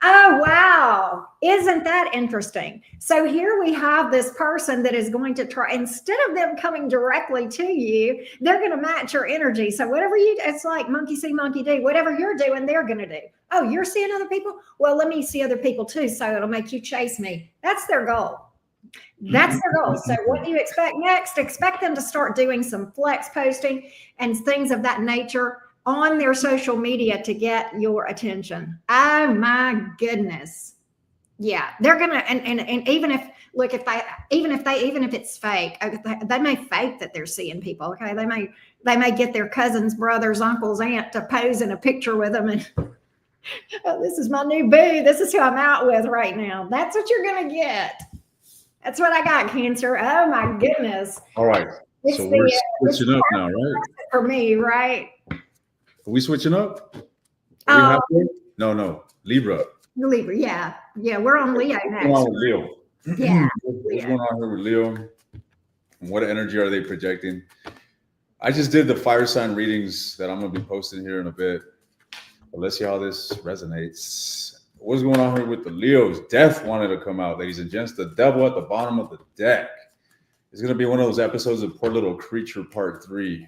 B: Oh, wow. Isn't that interesting? So here we have this person that is going to try, instead of them coming directly to you, they're going to match your energy. So whatever you, it's like monkey see, monkey do. Whatever you're doing, they're going to do. Oh, you're seeing other people? Well, let me see other people too. So it'll make you chase me. That's their goal. That's their goal. So what do you expect next? Expect them to start doing some flex posting and things of that nature on their social media to get your attention. Oh my goodness. Yeah, they're gonna and even if look if it's fake, they may fake that they're seeing people. Okay, they may get their cousins, brothers, uncles, aunt to pose in a picture with them and oh, this is my new boo. This is who I'm out with right now. That's what you're gonna get. That's what I got, Cancer. Oh my goodness.
A: All right. So we're switching up now, right?
B: For me, right?
A: Are we switching up? Are we no. Libra.
B: Libra, yeah. Yeah, we're on Leo next.
A: What's going on with Leo?
B: Yeah.
A: What's going on here with Leo? And what energy are they projecting? I just did the fire sign readings that I'm going to be posting here in a bit. But let's see how this resonates. What's going on here with the Leos? Death wanted to come out, ladies and gents. The devil at the bottom of the deck. It's going to be one of those episodes of Poor Little Creature Part 3.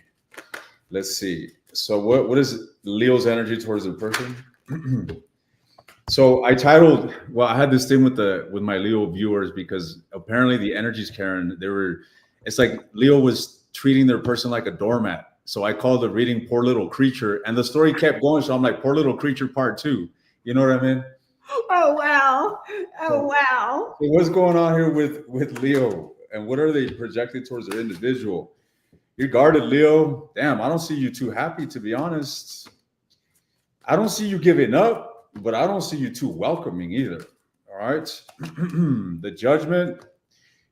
A: Let's see. So what is Leo's energy towards the person? So I titled, well, I had this thing with my Leo viewers because apparently the energies, Karen, it's like Leo was treating their person like a doormat. So I called the reading Poor Little Creature and the story kept going. So I'm like, Poor Little Creature Part 2. You know what I mean?
B: Oh, wow. Oh, wow.
A: So what's going on here with Leo and what are they projecting towards their individual? You're guarded, Leo. Damn, I don't see you too happy, to be honest. I don't see you giving up, but I don't see you too welcoming either. All right. The Judgment.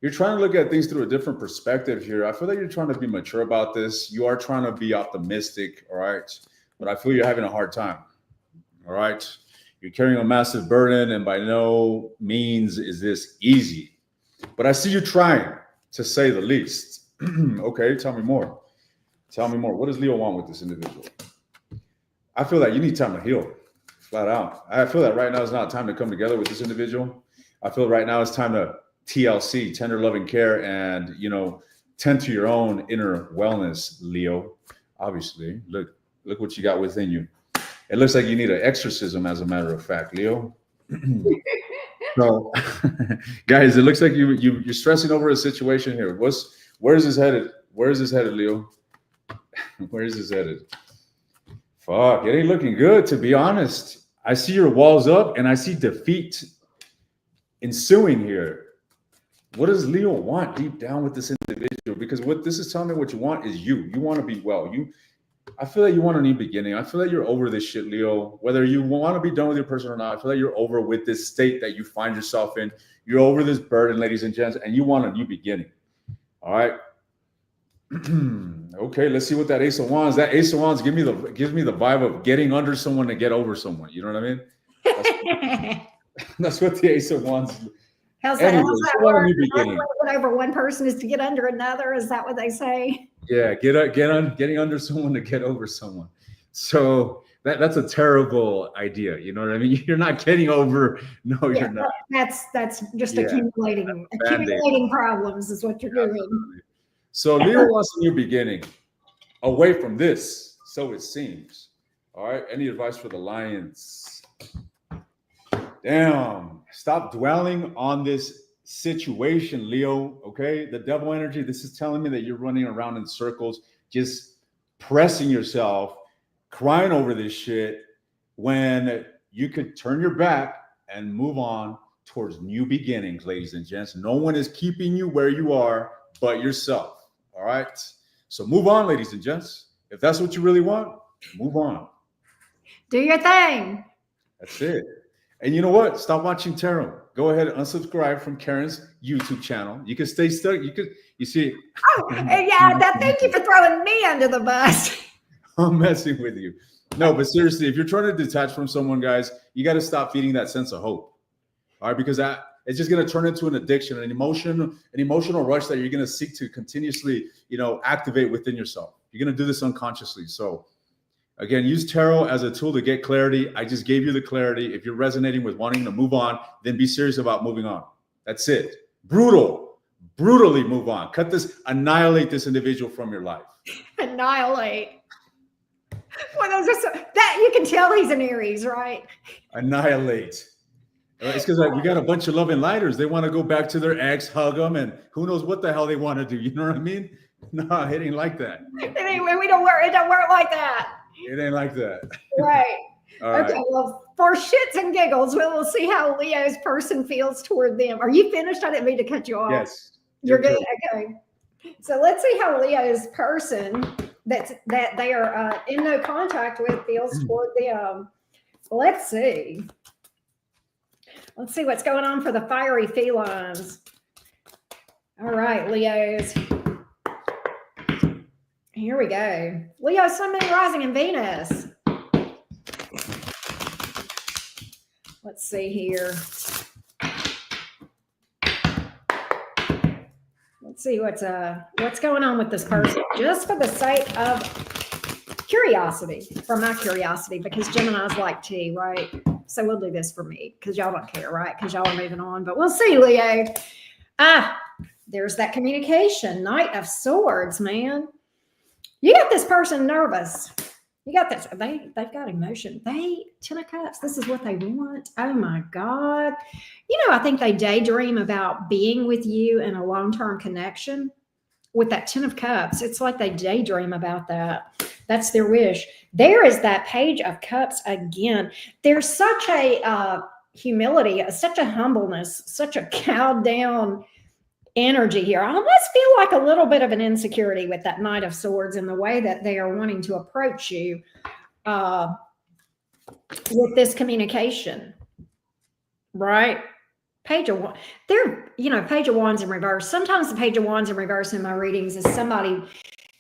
A: You're trying to look at things through a different perspective here. I feel like you're trying to be mature about this. You are trying to be optimistic. All right. But I feel you're having a hard time. All right. You're carrying a massive burden, and by no means is this easy. But I see you trying, to say the least. Okay, tell me more. Tell me more. What does Leo want with this individual? I feel that you need time to heal, flat out. I feel that right now is not time to come together with this individual. I feel right now it's time to TLC, tender loving care, and, you know, tend to your own inner wellness, Leo. Obviously, look what you got within you. It looks like you need an exorcism, as a matter of fact, Leo. So, guys, it looks like you're stressing over a situation here. Where is this headed? Where is this headed, Leo? Where is this headed? Fuck, it ain't looking good, to be honest. I see your walls up, and I see defeat ensuing here. What does Leo want deep down with this individual? Because what this is telling me, what you want is you. You want to be well. I feel like you want a new beginning. I feel like you're over this shit, Leo. Whether you want to be done with your person or not, I feel like you're over with this state that you find yourself in. You're over this burden, ladies and gents, and you want a new beginning. All right. Okay, let's see what that Ace of Wands. That Ace of Wands gives me the vibe of getting under someone to get over someone. You know what I mean? That's what the Ace of Wands.
B: How's that work? Get over one person is to get under another. Is that what they say?
A: Yeah, getting under someone to get over someone. So that's a terrible idea. You know what I mean? You're not getting over. No, you're not.
B: That's just accumulating problems is what you're doing.
A: Absolutely. So Leo wants a new beginning away from this. So it seems. All right. Any advice for the Lions? Damn. Stop dwelling on this situation, Leo. Okay. The devil energy. This is telling me that you're running around in circles, just pressing yourself, crying over this shit, when you could turn your back and move on towards new beginnings, ladies and gents. No one is keeping you where you are but yourself. All right. So move on, ladies and gents. If that's what you really want, move on.
B: Do your thing.
A: That's it. And you know what? Stop watching tarot. Go ahead and unsubscribe from Karen's YouTube channel. You can stay stuck. You see.
B: Oh, yeah. Thank you for throwing me under the bus.
A: I'm messing with you. No, but seriously, if you're trying to detach from someone, guys, you got to stop feeding that sense of hope. All right, because it's just going to turn into an addiction, an emotional rush that you're going to seek to continuously, activate within yourself. You're going to do this unconsciously. So again, use tarot as a tool to get clarity. I just gave you the clarity. If you're resonating with wanting to move on, then be serious about moving on. That's it. Brutally move on. Annihilate this individual from your life.
B: Annihilate. Well, that you can tell he's an Aries, right?
A: Annihilate. It's because we got a bunch of loving lighters. They want to go back to their ex, hug them, and who knows what the hell they want to do. You know what I mean? No, it ain't like that.
B: Anyway, it don't work like that.
A: It ain't like that.
B: Right.
A: Okay,
B: right. Well, for shits and giggles, we'll see how Leo's person feels toward them. Are you finished? I didn't mean to cut you off.
A: Yes.
B: You're good? Okay. So let's see how Leo's person that they are in no contact with feels toward them. Let's see. Let's see what's going on for the fiery felines. All right, Leos. Here we go. Leo, Sun, Moon, Rising, and Venus. Let's see here. Let's see what's going on with this person, just for the sake of curiosity, for my curiosity, because Gemini's like tea, right? So we'll do this for me because y'all don't care, right? Because y'all are moving on, but we'll see, Leo. There's that communication. Knight of Swords, man. You got this person nervous. You got this. They've got emotion. Ten of Cups. This is what they want. Oh my God. I think they daydream about being with you in a long-term connection with that Ten of Cups. It's like they daydream about that. That's their wish. There is that Page of Cups again. There's such a humility, such a humbleness, such a cowed down energy here. I almost feel like a little bit of an insecurity with that Knight of Swords and the way that they are wanting to approach you with this communication, right? Page of Wands. Page of Wands in reverse. Sometimes the Page of Wands in reverse in my readings is somebody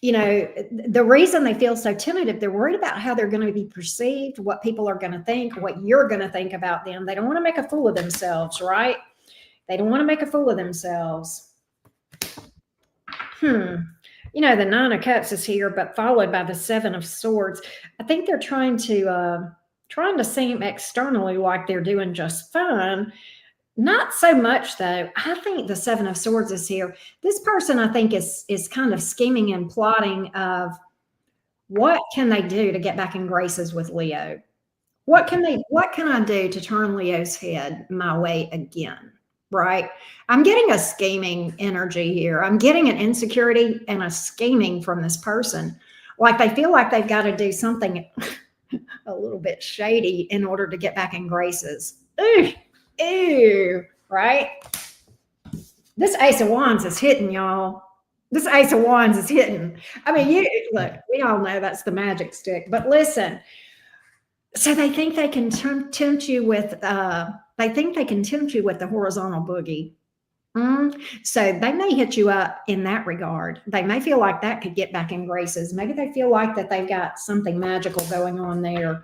B: you know, the reason they feel so timid, if they're worried about how they're going to be perceived, what people are going to think, what you're going to think about them, they don't want to make a fool of themselves, right? They don't want to make a fool of themselves. You know, the Nine of Cups is here, but followed by the Seven of Swords. I think they're trying to seem externally like they're doing just fine. Not so much, though. I think the Seven of Swords is here. This person, I think, is kind of scheming and plotting of what can they do to get back in graces with Leo? What can I do to turn Leo's head my way again? Right? I'm getting a scheming energy here. I'm getting an insecurity and a scheming from this person. Like they feel like they've got to do something a little bit shady in order to get back in graces. Ew, right? This Ace of Wands is hitting, y'all. This Ace of Wands is hitting. I mean, look, we all know that's the magic stick, but listen. So they think they can tempt you with the horizontal boogie. So they may hit you up in that regard. They may feel like that could get back in graces. Maybe they feel like that they've got something magical going on there.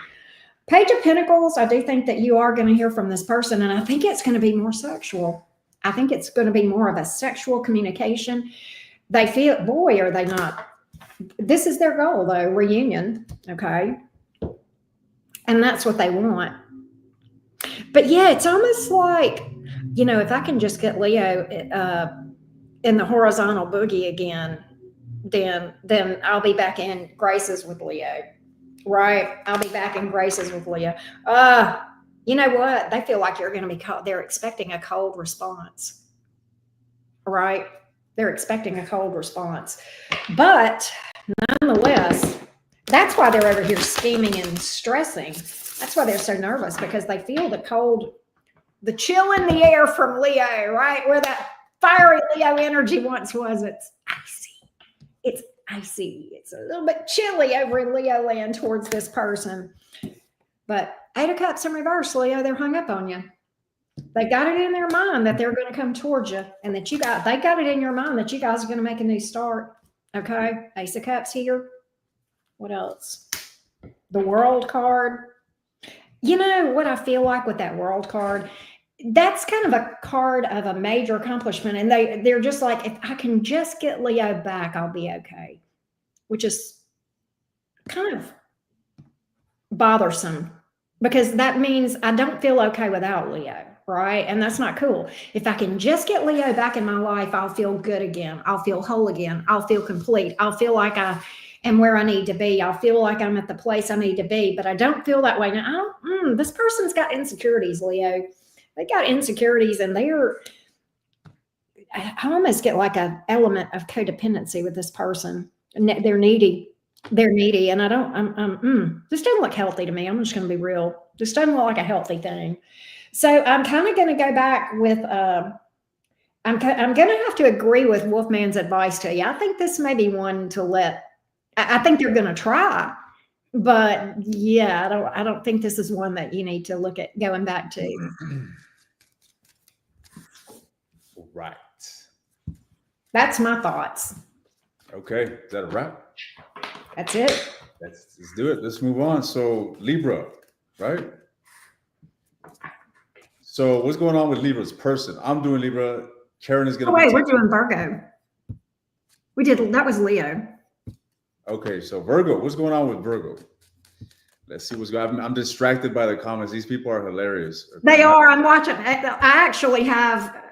B: Page of Pentacles, I do think that you are going to hear from this person, and I think it's going to be more sexual. I think it's going to be more of a sexual communication. They feel, boy, are they not. This is their goal, though, reunion, okay? And that's what they want. But yeah, it's almost like, you know, if I can just get Leo in the horizontal boogie again, then I'll be back in graces with Leo. Right. I'll be back in graces with Leo. You know what? They feel like you're going to be cold. They're expecting a cold response. Right. They're expecting a cold response. But nonetheless, that's why they're over here scheming and stressing. That's why they're so nervous, because they feel the cold, the chill in the air from Leo, right? Where that fiery Leo energy once was. It's icy. It's icy. It's a little bit chilly over in Leo land towards this person. But Eight of Cups in reverse, Leo, they're hung up on you. They got it in their mind that they're going to come towards you, and that they got it in your mind that you guys are going to make a new start. Okay. Ace of Cups here. What else? The World card. You know what I feel like with that World card? That's kind of a card of a major accomplishment. And they're just like, if I can just get Leo back, I'll be okay. Which is kind of bothersome, because that means I don't feel okay without Leo, right? And that's not cool. If I can just get Leo back in my life, I'll feel good again. I'll feel whole again. I'll feel complete. I'll feel like I am where I need to be. I'll feel like I'm at the place I need to be, but I don't feel that way now. This person's got insecurities, Leo. They got insecurities, and I almost get like an element of codependency with this person. They're needy. They're needy. And this doesn't look healthy to me. I'm just going to be real. This doesn't look like a healthy thing. So I'm kind of going to go back with, I'm going to have to agree with Wolfman's advice to you. I think this may be one to I think they're going to try, but yeah, I don't think this is one that you need to look at going back to.
A: Right.
B: That's my thoughts.
A: Okay. Is that a wrap?
B: That's it.
A: Let's do it. Let's move on. So Libra, right? So what's going on with Libra's person? I'm doing Libra. Karen is going to
B: wait, we're doing Virgo. That was Leo.
A: Okay, so Virgo, what's going on with Virgo? Let's see what's going on. I'm distracted by the comments. These people are hilarious.
B: They are. I'm watching. I actually have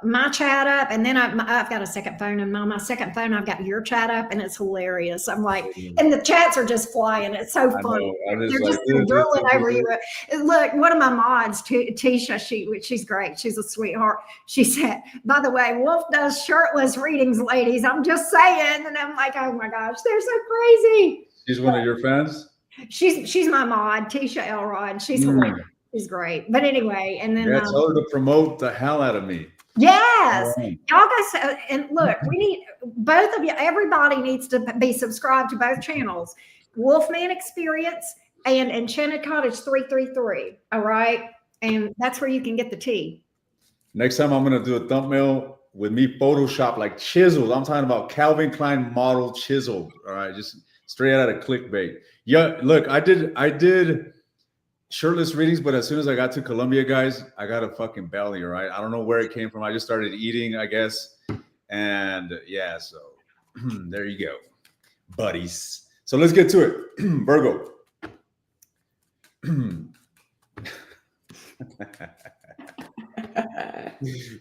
B: my chat up, and then I've got a second phone, and on my second phone I've got your chat up, and it's hilarious. I'm like, and the chats are just flying. It's so funny. They're just drooling over you. Look, one of my mods, Tisha, she's great. She's a sweetheart. She said, by the way, Wolf does shirtless readings, ladies. I'm just saying. And I'm like, oh my gosh, they're so crazy.
A: She's one of your fans?
B: She's my mod, Tisha Elrod. She's hilarious. She's great. But anyway, and then
A: tell her to promote the hell out of me.
B: Yes. Y'all guys, and look, we need both of you, everybody needs to be subscribed to both channels, Wolfman Experience and Enchanted Cottage 333. All right. And that's where you can get the tea.
A: Next time I'm gonna do a thumbnail with me Photoshop, like chiseled. I'm talking about Calvin Klein model chiseled. All right, just straight out of clickbait. Yeah, look, I did shirtless readings, but as soon as I got to Colombia, guys, I got a fucking belly. All right, I don't know where it came from. I just started eating, I guess, and yeah, so there you go, buddies. So let's get to it. Virgo.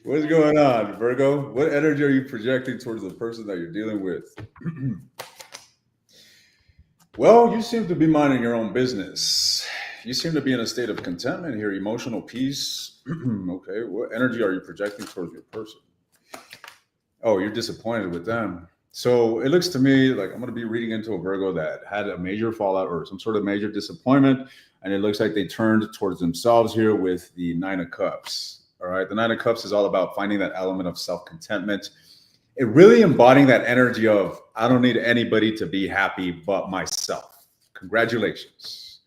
A: What's going on, Virgo? What energy are you projecting towards the person that you're dealing with? Well, you seem to be minding your own business. You seem to be in a state of contentment here, emotional peace. Okay, what energy are you projecting towards your person? Oh, you're disappointed with them. So it looks to me like I'm going to be reading into a Virgo that had a major fallout or some sort of major disappointment. And it looks like they turned towards themselves here with the Nine of Cups. All right. The Nine of Cups is all about finding that element of self-contentment. It really embodying that energy of, I don't need anybody to be happy but myself. Congratulations.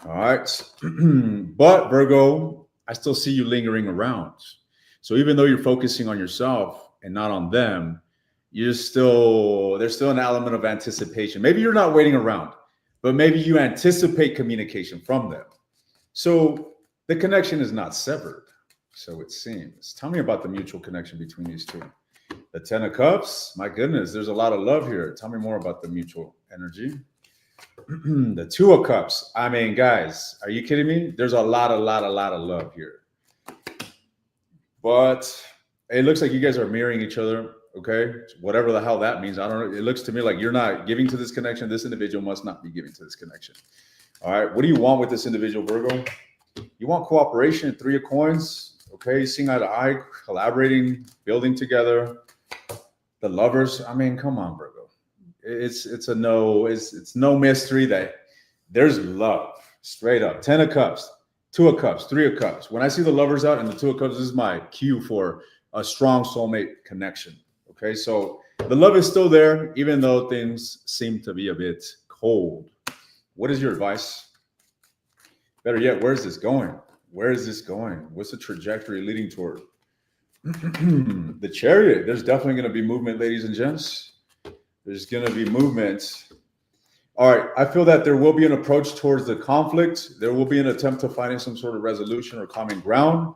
A: All right. But Virgo, I still see you lingering around. So even though you're focusing on yourself and not on them, there's still an element of anticipation. Maybe you're not waiting around, but maybe you anticipate communication from them. So the connection is not severed. So it seems. Tell me about the mutual connection between these two. The Ten of Cups, my goodness, there's a lot of love here. Tell me more about the mutual energy. The Two of Cups. I mean, guys, are you kidding me? There's a lot of love here. But it looks like you guys are mirroring each other. Okay, whatever the hell that means. I don't know. It looks to me like you're not giving to this connection. This individual must not be giving to this connection. All right, what do you want with this individual, Virgo? You want cooperation, Three of Coins. Okay, seeing eye to eye, collaborating, building together. The Lovers. I mean, come on, Virgo. It's no mystery that there's love. Straight up. 10 of Cups, 2 of Cups, 3 of Cups. When I see the Lovers out and the 2 of Cups, this is my cue for a strong soulmate connection. Okay, so the love is still there, even though things seem to be a bit cold. What is your advice? Better yet, where's this going? Where is this going? What's the trajectory leading toward? The Chariot. There's definitely going to be movement, ladies and gents. There's going to be movement. All right, I feel that there will be an approach towards the conflict. There will be an attempt to finding some sort of resolution or common ground.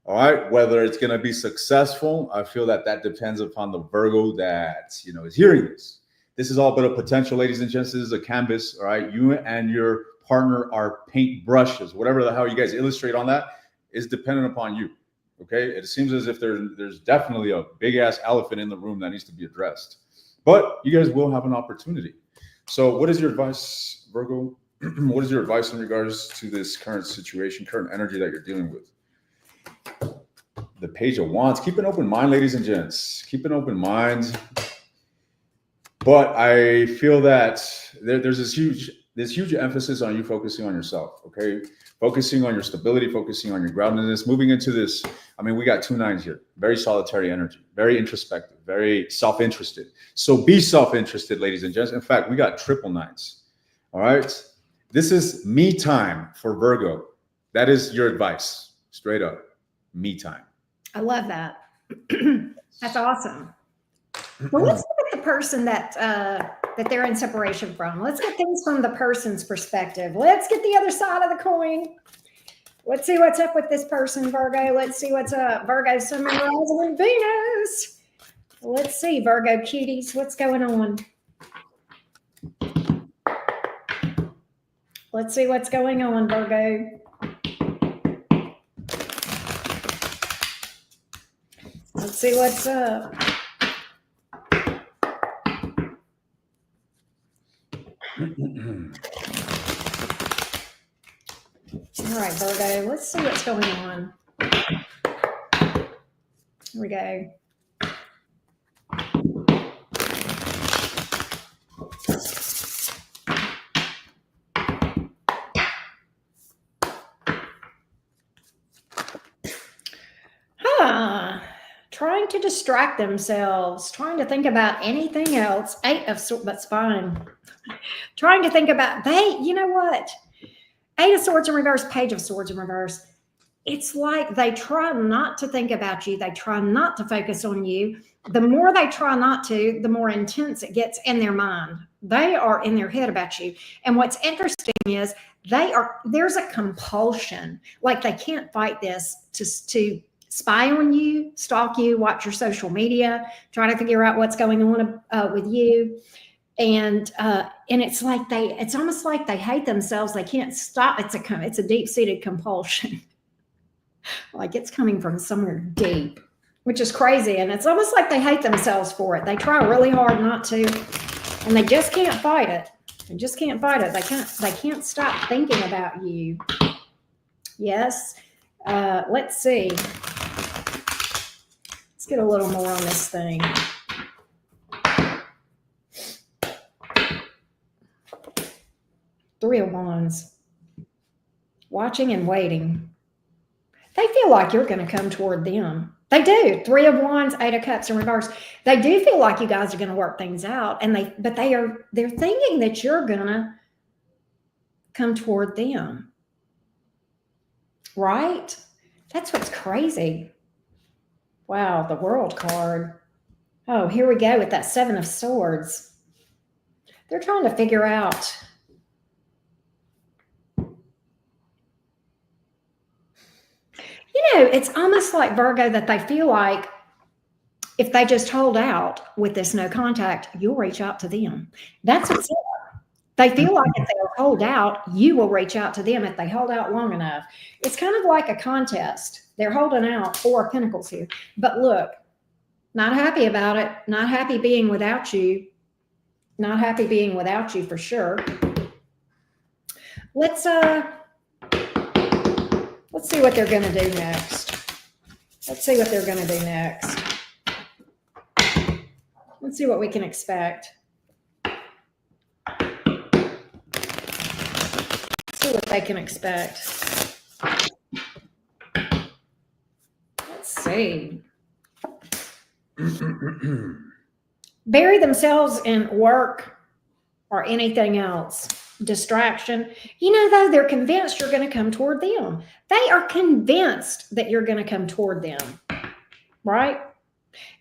A: All right, whether it's going to be successful, I feel that depends upon the Virgo that, is hearing this. This is all but a potential, ladies and gents. This is a canvas. All right, you and your partner are paint brushes. Whatever the hell you guys illustrate on that is dependent upon you. Okay, it seems as if there's definitely a big ass elephant in the room that needs to be addressed. But you guys will have an opportunity. So, what is your advice, Virgo? What is your advice in regards to this current situation, current energy that you're dealing with? The Page of Wands. Keep an open mind, ladies and gents. Keep an open mind. But I feel that there's this huge emphasis on you focusing on yourself. Okay, focusing on your stability, focusing on your groundedness. Moving into this, I mean, we got 2 9s here. Very solitary energy. Very introspective. Very self-interested. So be self-interested, ladies and gents. In fact, we got 999s. All right. This is me time for Virgo. That is your advice. Straight up. Me time.
B: I love that. That's awesome. Well, let's look at the person that they're in separation from. Let's get things from the person's perspective. Let's get the other side of the coin. Let's see what's up with this person, Virgo. Let's see what's up. Virgo, Sun, Moon, Rising, and Venus. Let's see, Virgo cuties, what's going on? Let's see what's going on, Virgo. Let's see what's up. All right, Virgo, let's see what's going on. Here we go. Trying to distract themselves, trying to think about anything else. 8 of Swords, that's fine. Trying to think about, you know what? 8 of Swords in reverse, Page of Swords in reverse. it's like they try not to think about you. They try not to focus on you. The more they try not to, the more intense it gets in their mind. They are in their head about you. And what's interesting is there's a compulsion. Like they can't fight this to spy on you, stalk you, watch your social media, try to figure out what's going on with you. And it's almost like they hate themselves. They can't stop. It's a deep-seated compulsion. Like it's coming from somewhere deep, which is crazy. And it's almost like they hate themselves for it. They try really hard not to, and they just can't fight it. They just can't fight it. They can't stop thinking about you. Yes. Let's see. Let's get a little more on this thing. Three of Wands. Watching and waiting. They feel like you're going to come toward them. They do. Three of Wands, Eight of Cups in reverse. They do feel like you guys are going to work things out, but they're thinking that you're going to come toward them. Right? That's what's crazy. Wow, the World card. Oh, here we go with that Seven of Swords. They're trying to figure out. It's almost like, Virgo, that they feel like if they just hold out with this no contact, you'll reach out to them. That's what's up. They feel like if they hold out, you will reach out to them if they hold out long enough. It's kind of like a contest. They're holding out, Four of Pentacles here. But look, not happy about it. Not happy being without you. Not happy being without you for sure. Let's see what they're going to do next. Let's see what they're going to do next. Let's see what we can expect. Let's see what they can expect. Let's see. Bury themselves in work or anything else. Distraction. Though, they're convinced you're going to come toward them. They are convinced that you're going to come toward them, right?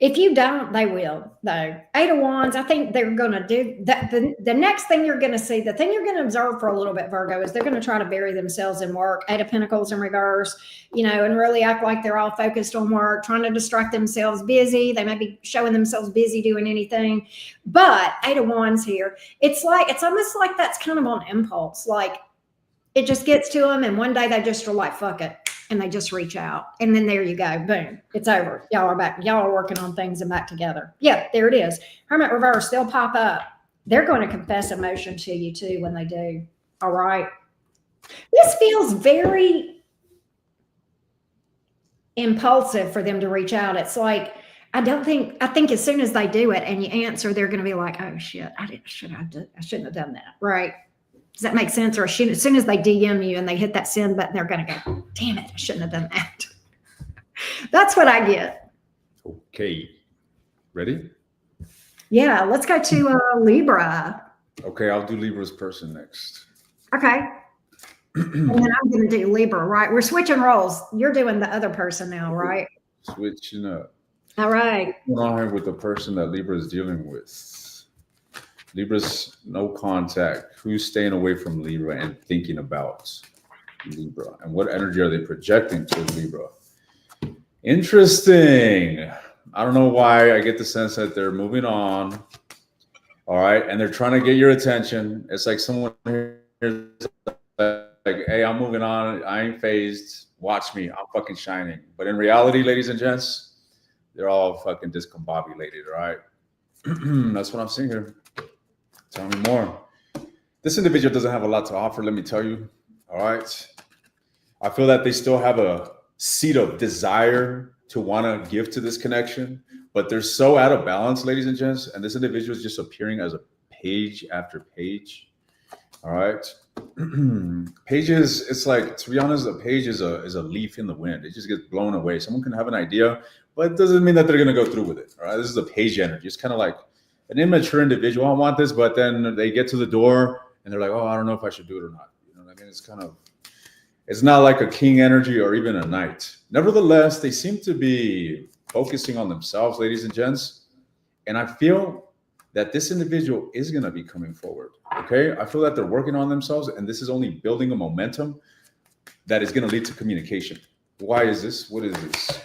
B: If you don't, they will, though. Eight of Wands, I think they're going to do that. The next thing you're going to see, the thing you're going to observe for a little bit, Virgo, is they're going to try to bury themselves in work. Eight of Pentacles in reverse, and really act like they're all focused on work, trying to distract themselves, busy. They may be showing themselves busy doing anything. But Eight of Wands here, it's almost like that's kind of on impulse. Like it just gets to them, and one day they just are like, fuck it. And they just reach out. And then there you go. Boom. It's over. Y'all are back. Y'all are working on things and back together. Yeah, there it is. Hermit reverse. They'll pop up. They're going to confess emotion to you too when they do. All right. This feels very impulsive for them to reach out. It's like, I think as soon as they do it and you answer, they're going to be like, oh shit, I shouldn't have done that. Right. Does that make sense? Or as soon as they DM you and they hit that send button, they're going to go, damn it, I shouldn't have done that. That's what I get.
A: Okay. Ready?
B: Yeah, let's go to Libra.
A: Okay, I'll do Libra's person next.
B: Okay. And then I'm going to do Libra, right? We're switching roles. You're doing the other person now, right?
A: Switching up.
B: All right.
A: What's going on here with the person that Libra is dealing with? Libra's no contact. Who's staying away from Libra and thinking about Libra? And what energy are they projecting to Libra? Interesting. I don't know why. I get the sense that they're moving on. All right. And they're trying to get your attention. It's like someone here is like, hey, I'm moving on. I ain't phased. Watch me. I'm fucking shining. But in reality, ladies and gents, they're all fucking discombobulated. All right. That's what I'm seeing here. Tell me more. This individual doesn't have a lot to offer, let me tell you. All right. I feel that they still have a seed of desire to want to give to this connection, but they're so out of balance, ladies and gents. And this individual is just appearing as a page after page. All right. Pages, it's like, to be honest, a page is a leaf in the wind. It just gets blown away. Someone can have an idea, but it doesn't mean that they're going to go through with it. All right. This is a page energy. It's kind of like an immature individual. I want this, but then they get to the door and they're like, oh, I don't know if I should do it or not. You know what I mean? It's kind of, It's not like a king energy or even a knight. Nevertheless, they seem to be focusing on themselves, ladies and gents. And I feel that this individual is going to be coming forward. Okay. I feel that they're working on themselves, and this is only building a momentum that is going to lead to communication. Why is this? What is this?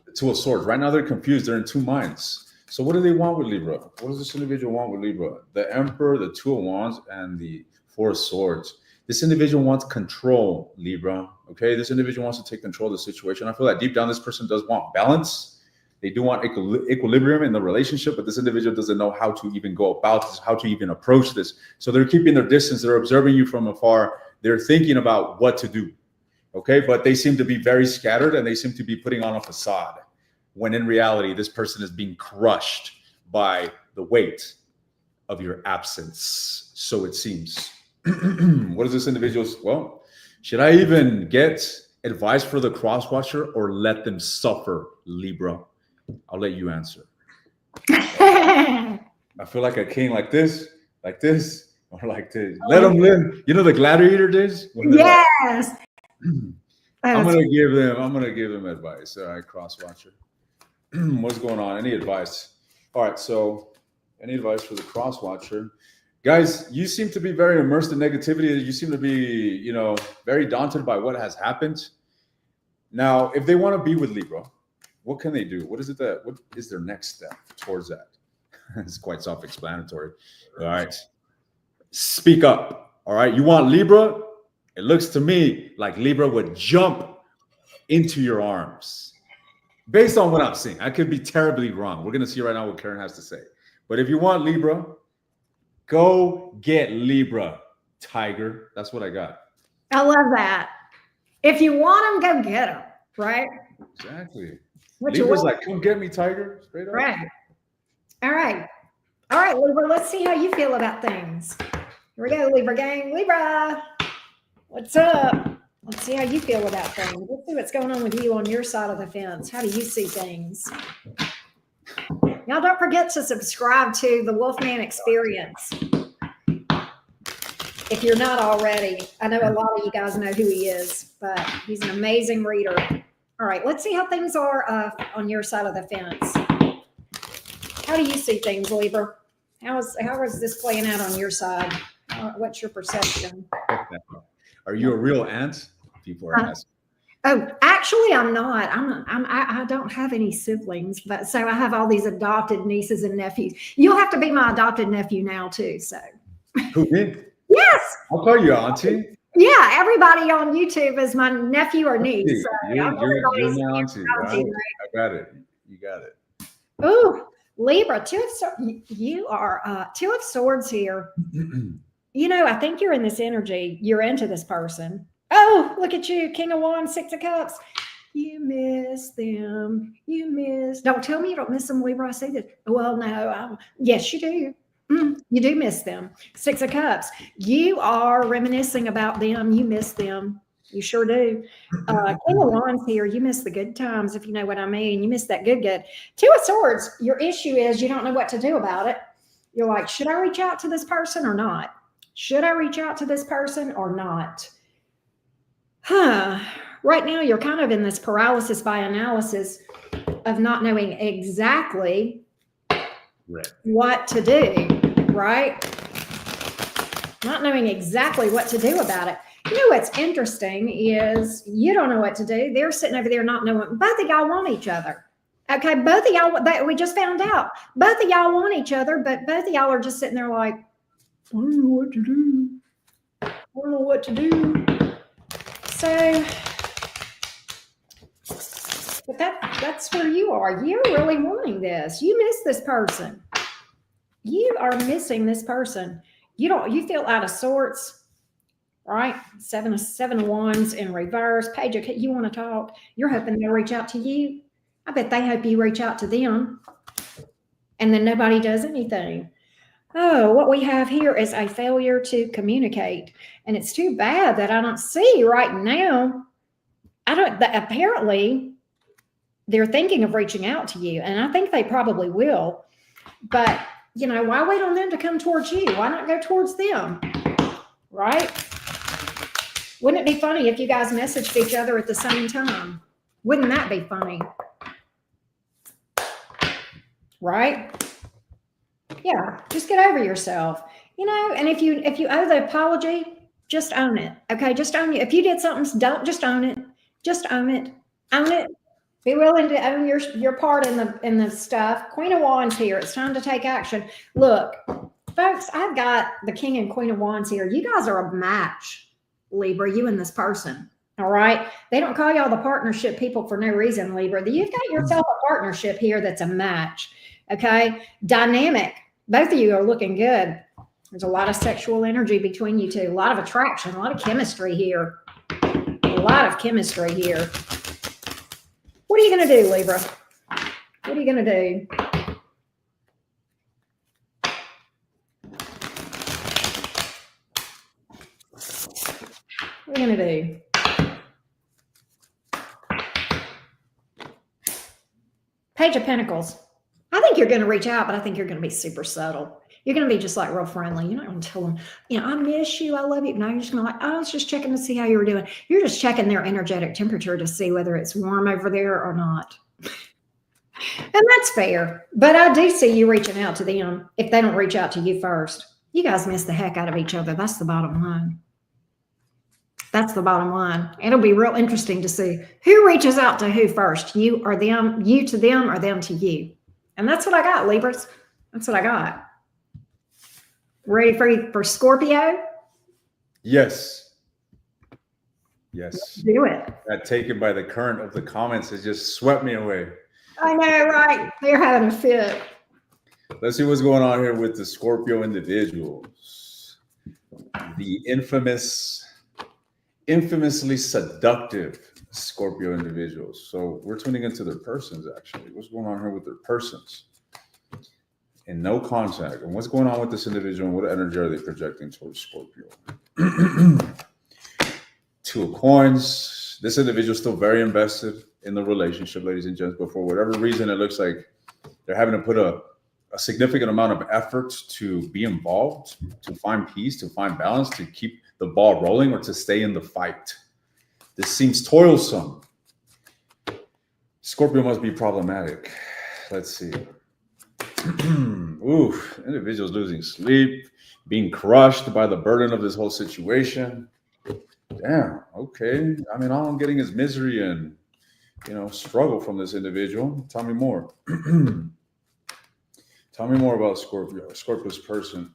A: The Two of Swords. Right now, they're confused. They're in two minds. So what do they want with Libra? What does this individual want with Libra? The Emperor, the Two of Wands, and the Four of Swords. This individual wants control, Libra. Okay, this individual wants to take control of the situation. I feel that deep down, this person does want balance. They do want equilibrium in the relationship, but this individual doesn't know how to even go about this, how to even approach this. So they're keeping their distance. They're observing you from afar. They're thinking about what to do. Okay, but they seem to be very scattered, and they seem to be putting on a facade, when in reality, this person is being crushed by the weight of your absence. So it seems. What is this individual's? Well, should I even get advice for the cross watcher or let them suffer, Libra? I'll let you answer. I feel like a king like this, or like this. Let them live. You know the gladiator days?
B: Yes.
A: I'm gonna give them advice. All right, cross watcher. What's going on? Any advice? All right, so any advice for the cross watcher? Guys, you seem to be very immersed in negativity. You seem to be, very daunted by what has happened. Now, if they want to be with Libra, what can they do? What is their next step towards that? It's quite self-explanatory. All right. Speak up. All right. You want Libra? It looks to me like Libra would jump into your arms. Based on what I'm seeing, I could be terribly wrong. We're going to see right now what Karen has to say. But if you want Libra, go get Libra, Tiger. That's what I got.
B: I love that. If you want them, go get them, right?
A: Exactly.
B: What
A: Libra's like, come get me, Tiger. Straight up.
B: Right. All right, Libra, let's see how you feel about things. Here we go, Libra gang. Libra, what's up? Let's see how you feel about things. Let's see what's going on with you on your side of the fence. How do you see things? Y'all don't forget to subscribe to the Wolfman Experience. If you're not already, I know a lot of you guys know who he is, but he's an amazing reader. All right, let's see how things are on your side of the fence. How do you see things, Libra? How is this playing out on your side? What's your perception?
A: Are you a real aunt? People are asking.
B: Oh, actually, I'm not. I don't have any siblings, but so I have all these adopted nieces and nephews. You'll have to be my adopted nephew now too. So.
A: Who did?
B: Yes.
A: I'll call you auntie.
B: Yeah, everybody on YouTube is my nephew or niece. So
A: you're my auntie. I got it. You got it.
B: Ooh, Libra, you are Two of Swords here. I think you're in this energy. You're into this person. Oh, look at you, King of Wands, Six of Cups. You miss them. Don't tell me you don't miss them, Libra. I say that. Well, no. Yes, you do. You do miss them. Six of Cups. You are reminiscing about them. You miss them. You sure do. King of Wands here. You miss the good times, if you know what I mean. You miss that good. Two of Swords. Your issue is you don't know what to do about it. You're like, should I reach out to this person or not? Should I reach out to this person or not? Right now, you're kind of in this paralysis by analysis of not knowing exactly what to do, right? Not knowing exactly what to do about it. What's interesting is you don't know what to do. They're sitting over there not knowing. Both of y'all want each other. Okay, both of y'all, we just found out. Both of y'all want each other, but both of y'all are just sitting there like, I don't know what to do. I don't know what to do. So, but that's where you are. You're really wanting this. You miss this person. You are missing this person. You feel out of sorts, right? Seven of Wands in reverse. Page, you want to talk. You're hoping they'll reach out to you. I bet they hope you reach out to them. And then nobody does anything. Oh, what we have here is a failure to communicate. And it's too bad that I don't see right now. Apparently, they're thinking of reaching out to you. And I think they probably will. But, why wait on them to come towards you? Why not go towards them? Right? Wouldn't it be funny if you guys messaged each other at the same time? Wouldn't that be funny? Right? Yeah, just get over yourself. And if you owe the apology, just own it. Okay, just own it. If you did something, don't just own it. Just own it. Own it. Be willing to own your part in the stuff. Queen of Wands here. It's time to take action. Look, folks, I've got the King and Queen of Wands here. You guys are a match, Libra, you and this person. All right. They don't call y'all the partnership people for no reason, Libra. You've got yourself a partnership here that's a match. Okay. Dynamic. Both of you are looking good. There's a lot of sexual energy between you two, a lot of attraction, a lot of chemistry here. A lot of chemistry here. What are you going to do, Libra? What are you going to do? What are you going to do? Page of Pentacles. I think you're going to reach out, but I think you're going to be super subtle. You're going to be just like real friendly. You're not going to tell them, I miss you. I love you. No, you're just going to I was just checking to see how you were doing. You're just checking their energetic temperature to see whether it's warm over there or not. And that's fair. But I do see you reaching out to them if they don't reach out to you first. You guys miss the heck out of each other. That's the bottom line. That's the bottom line. It'll be real interesting to see who reaches out to who first, you or them, you to them or them to you. And that's what I got, Libras. That's what I got. Ready for Scorpio?
A: Yes. Yes.
B: Let's do it.
A: That taken by the current of the comments has just swept me away.
B: I know, right? They're having a fit.
A: Let's see what's going on here with the Scorpio individuals. The infamously seductive Scorpio individuals. So we're tuning into their persons, actually. What's going on here with their persons? And no contact. And what's going on with this individual and what energy are they projecting towards Scorpio? Two of Coins. This individual is still very invested in the relationship, ladies and gents, but for whatever reason, it looks like they're having to put a significant amount of effort to be involved, to find peace, to find balance, to keep the ball rolling, or to stay in the fight. This seems toilsome. Scorpio must be problematic. Let's see. Ooh, individuals losing sleep, being crushed by the burden of this whole situation. Damn, okay. I mean, all I'm getting is misery and, struggle from this individual. Tell me more. Tell me more about Scorpio's person.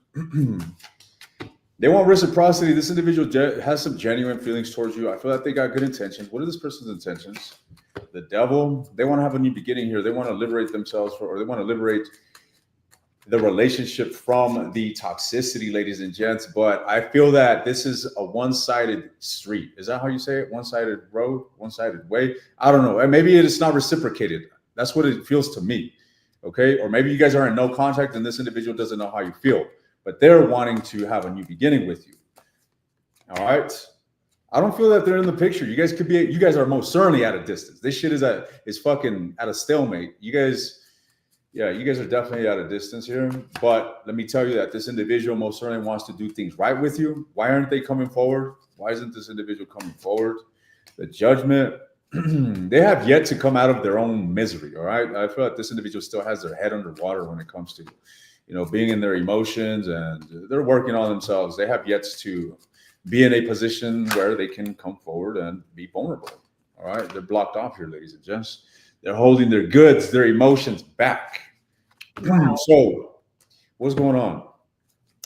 A: They want reciprocity. This individual has some genuine feelings towards you. I feel like they got good intentions. What are this person's intentions? The Devil. They want to have a new beginning here. They want to liberate themselves or they want to liberate the relationship from the toxicity, ladies and gents. But I feel that this is a one-sided street. Is that how you say it? One-sided road, one-sided way? I don't know. And maybe it's not reciprocated. That's what it feels to me. Okay. Or maybe you guys are in no contact and this individual doesn't know how you feel, but they're wanting to have a new beginning with you. All right. I don't feel that they're in the picture. You guys are most certainly at a distance. This shit is fucking at a stalemate. You guys are definitely at a distance here. But let me tell you that this individual most certainly wants to do things right with you. Why aren't they coming forward? Why isn't this individual coming forward? The Judgment. They have yet to come out of their own misery. All right. I feel like this individual still has their head underwater when it comes to, being in their emotions, and they're working on themselves. They have yet to be in a position where they can come forward and be vulnerable. All right. They're blocked off here, ladies and gents. They're holding their goods, their emotions back. Wow. So what's going on?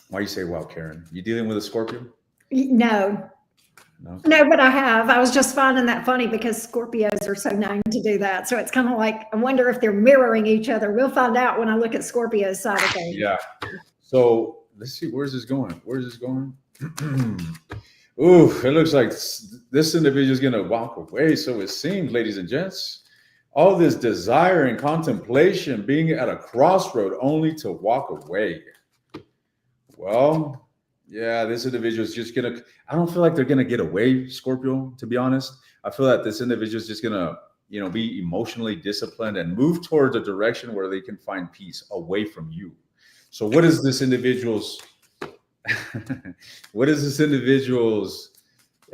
A: Why you say, wow, Karen? You dealing with a Scorpio?
B: No, but I have. I was just finding that funny because Scorpios are so known to do that. So it's kind of like, I wonder if they're mirroring each other. We'll find out when I look at Scorpio's side of things.
A: Yeah. So let's see. Where's this going? Ooh, it looks like this individual is going to walk away. So it seems, ladies and gents, all this desire and contemplation, being at a crossroad only to walk away. Well, yeah, this individual is just going to, I don't feel like they're going to get away, Scorpio, to be honest. I feel that this individual is just going to, be emotionally disciplined and move towards a direction where they can find peace away from you. So what is this individual's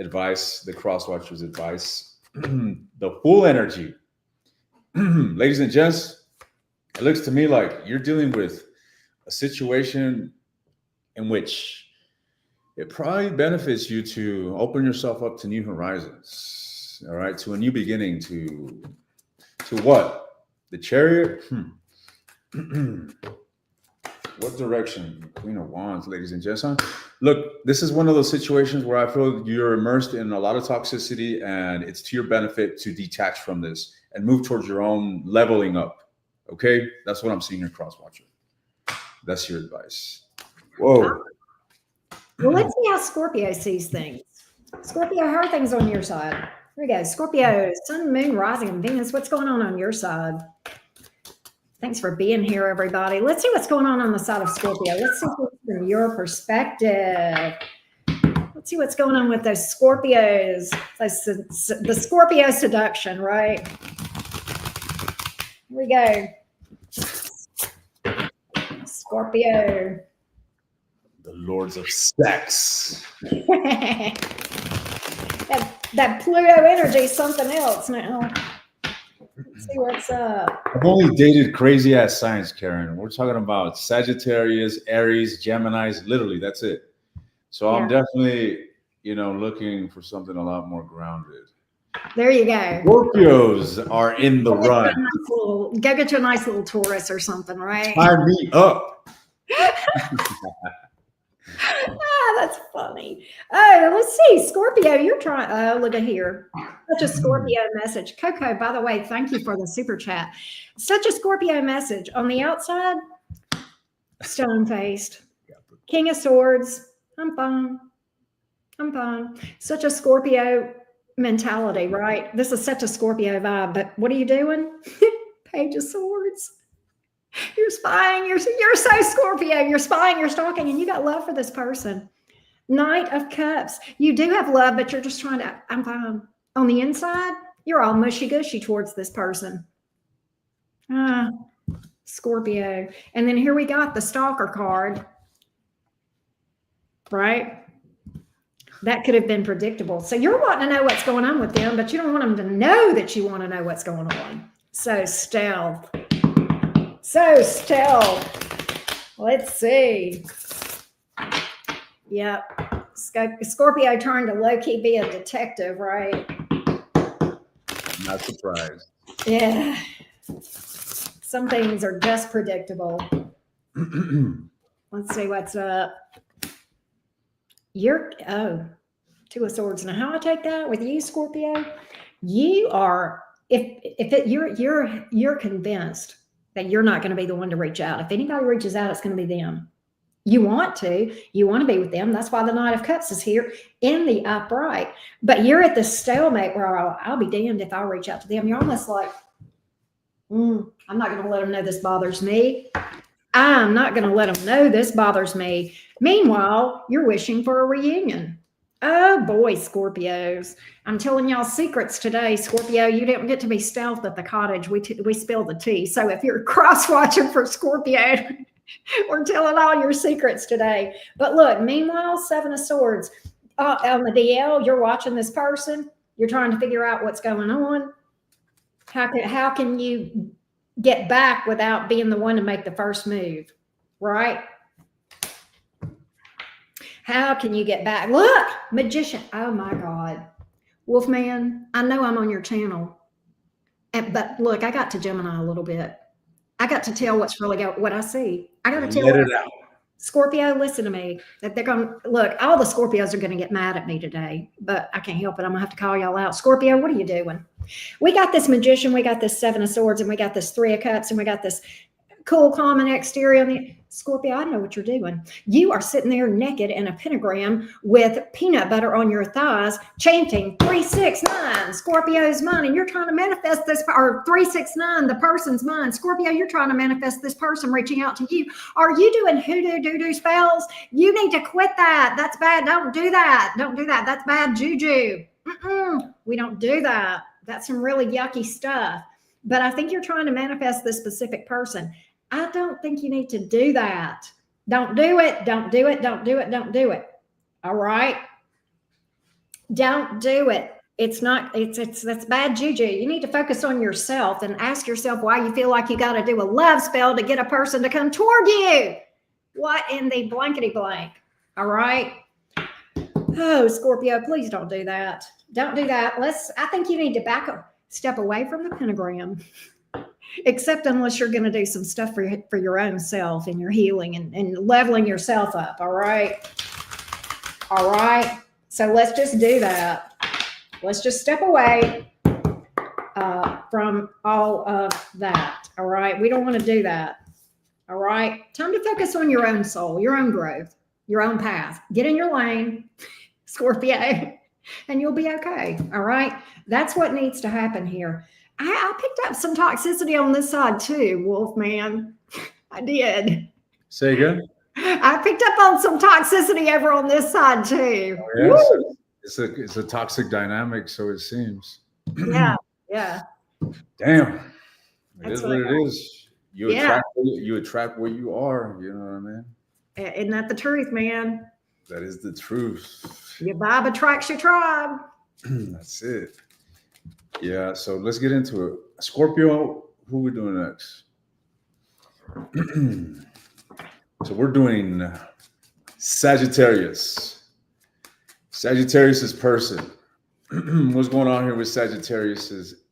A: advice, the cross watcher's advice. The Fool energy. Ladies and gents, it looks to me like you're dealing with a situation in which it probably benefits you to open yourself up to new horizons. All right, to a new beginning, to what? The Chariot? What direction? Queen of Wands, ladies and gents. Huh? Look, this is one of those situations where I feel you're immersed in a lot of toxicity, and it's to your benefit to detach from this and move towards your own leveling up. Okay? That's what I'm seeing here, Crosswatcher. That's your advice. Whoa.
B: Well, let's see how Scorpio sees things. Scorpio, how are things on your side? Here we go. Scorpio, Sun, Moon, Rising, and Venus. What's going on your side? Thanks for being here, everybody. Let's see what's going on the side of Scorpio. Let's see from your perspective. Let's see what's going on with those Scorpios. The Scorpio seduction, right? Here we go. Scorpio.
A: The lords of sex.
B: that Pluto energy is something else now. Let's see what's up.
A: I've only dated crazy ass signs, Karen. We're talking about Sagittarius, Aries, Geminis. Literally, that's it. So I'm definitely, looking for something a lot more grounded.
B: There you go.
A: Scorpios are in the run.
B: Go get you a nice little Taurus or something, right?
A: Fire me up.
B: That's funny. Oh, let's see. Scorpio, you're trying. Oh, look at here. Such a Scorpio message. Coco, by the way, thank you for the super chat. Such a Scorpio message. On the outside, stone-faced. King of Swords. I'm fine. I'm fine. Such a Scorpio mentality, right? This is such a Scorpio vibe. But what are you doing? Page of Swords. You're spying. You're so Scorpio. You're spying. You're stalking, and you got love for this person. Knight of Cups. You do have love, but you're just trying to. I'm fine. On the inside, you're all mushy gushy towards this person. Scorpio. And then here we got the Stalker card. Right? That could have been predictable. So you're wanting to know what's going on with them, but you don't want them to know that you want to know what's going on. So stealth. Let's see. Yep. Scorpio trying to low-key be a detective, right?
A: Not surprised.
B: Yeah. Some things are just predictable. Let's see what's up. Two of Swords. Now, how I take that with you, Scorpio? You are, you're convinced that you're not going to be the one to reach out. If anybody reaches out, it's going to be them. You want to be with them. That's why the Knight of Cups is here in the upright. But you're at the stalemate where I'll be damned if I reach out to them. You're almost like, I'm not going to let them know this bothers me. I'm not going to let them know this bothers me. Meanwhile, you're wishing for a reunion. Oh boy, Scorpios. I'm telling y'all secrets today. Scorpio, you didn't get to be stealth at the cottage. We spilled the tea. So if you're cross-watching for Scorpio, we're telling all your secrets today. But look, meanwhile, Seven of Swords. On the DL, you're watching this person. You're trying to figure out what's going on. How can you get back without being the one to make the first move, right? How can you get back? Look, Magician. Oh my God. Wolfman, I know I'm on your channel. But look, I got to Gemini a little bit. I got to tell what's really what I see. I got to tell
A: Let it out.
B: Scorpio, listen to me. That they're going to look, all the Scorpios are going to get mad at me today, but I can't help it. I'm going to have to call y'all out. Scorpio, what are you doing? We got this Magician, we got this Seven of Swords, and we got this Three of Cups, and we got this cool, calm, and exterior on the Scorpio. I know what you're doing. You are sitting there naked in a pentagram with peanut butter on your thighs, chanting 369, Scorpio's mind, and you're trying to manifest this, or 369, the person's mind. Scorpio, you're trying to manifest this person reaching out to you. Are you doing hoodoo doo-doo spells? You need to quit that. That's bad. Don't do that. Don't do that. That's bad juju. We don't do that. That's some really yucky stuff. But I think you're trying to manifest this specific person. I don't think you need to do that. Don't do it. Don't do it. Don't do it. Don't do it. All right. Don't do it. It's not, that's bad juju. You need to focus on yourself and ask yourself why you feel like you got to do a love spell to get a person to come toward you. What in the blankety blank? All right. Oh, Scorpio, please don't do that. Don't do that. I think you need to step away from the pentagram, except unless you're going to do some stuff for your own self and your healing and leveling yourself up. All right. All right. So let's just do that. Let's just step away from all of that. All right. We don't want to do that. All right. Time to focus on your own soul, your own growth, your own path. Get in your lane, Scorpio, and you'll be okay. All right. That's what needs to happen here. I picked up some toxicity on this side too, Wolfman. I did.
A: Say again?
B: I picked up on some toxicity over on this side too.
A: Oh, yes. It's a toxic dynamic, so it seems.
B: Yeah, yeah.
A: Damn.
B: That's
A: Is what it is. You attract what you are, you know what I mean?
B: Isn't that the truth, man?
A: That is the truth.
B: Your vibe attracts your tribe.
A: That's it. Yeah, so let's get into it. Scorpio, who are we doing next? So we're doing Sagittarius. Sagittarius's person. What's going on here with Sagittarius's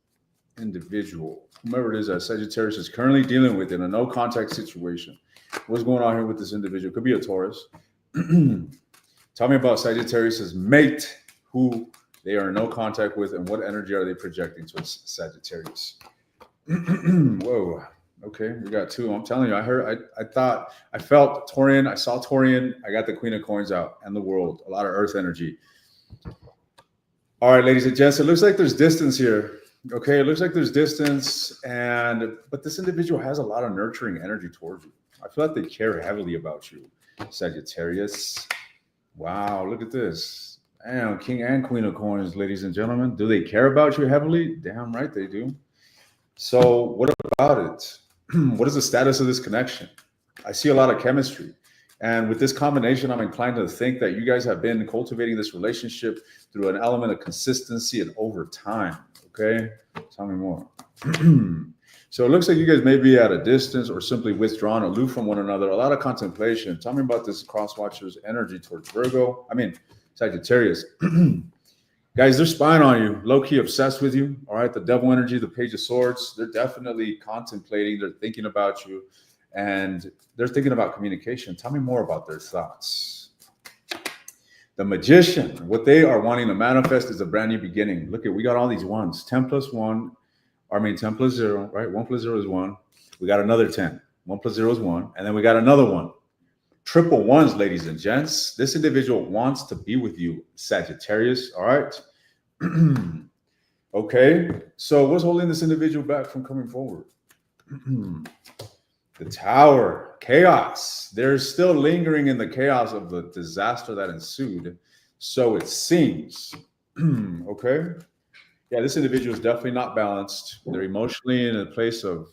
A: individual? Whomever it is that Sagittarius is currently dealing with in a no contact situation. What's going on here with this individual? Could be a Taurus. Tell me about Sagittarius's mate, who they are in no contact with, and what energy are they projecting towards Sagittarius? Whoa. Okay, we got two. I'm telling you, I felt Taurian. I saw Taurian. I got the Queen of Coins out and the World. A lot of Earth energy. All right, ladies and gents, it looks like there's distance here. Okay, it looks like there's distance, but this individual has a lot of nurturing energy towards you. I feel like they care heavily about you, Sagittarius. Wow, look at this. Damn, King and Queen of Coins, ladies and gentlemen. Do they care about you heavily? Damn right they do. So what about it? What is the status of this connection? I see a lot of chemistry. And with this combination, I'm inclined to think that you guys have been cultivating this relationship through an element of consistency and over time. Okay? Tell me more. So it looks like you guys may be at a distance or simply withdrawn, aloof from one another. A lot of contemplation. Tell me about this cross-watcher's energy towards Sagittarius. Guys, they're spying on you, low-key obsessed with you. All right, the devil energy, the Page of Swords, they're definitely contemplating, they're thinking about you, and they're thinking about communication. Tell me more about their thoughts. The Magician, what they are wanting to manifest is a brand new beginning. Look at, we got all these ones. 10 plus 1, 10 plus 0, right? 1 plus 0 is 1. We got another 10. 1 plus 0 is 1. And then we got another 1. Triple ones, ladies and gents. This individual wants to be with you, Sagittarius. All right. Okay. So what's holding this individual back from coming forward? The Tower, chaos. They're still lingering in the chaos of the disaster that ensued. So it seems. Okay. Yeah, this individual is definitely not balanced. They're emotionally in a place of,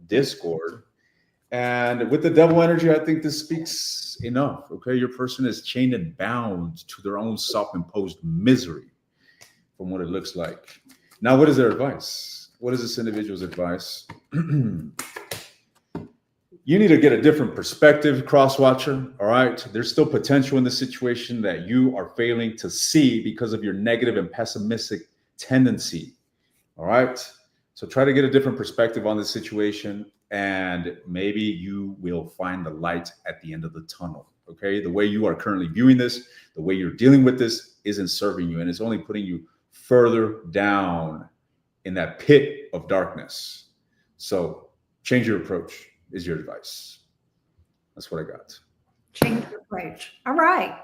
A: discord. And with the devil energy, I think this speaks enough. Okay, your person is chained and bound to their own self-imposed misery, from what it looks like. Now, what is their advice? What is this individual's advice? You need to get a different perspective, cross-watcher. All right, there's still potential in the situation that you are failing to see because of your negative and pessimistic tendency. All right, so try to get a different perspective on this situation. And maybe you will find the light at the end of the tunnel. Okay. The way you are currently viewing this, the way you're dealing with this isn't serving you. And it's only putting you further down in that pit of darkness. So change your approach is your advice. That's what I got.
B: Change your approach. All right.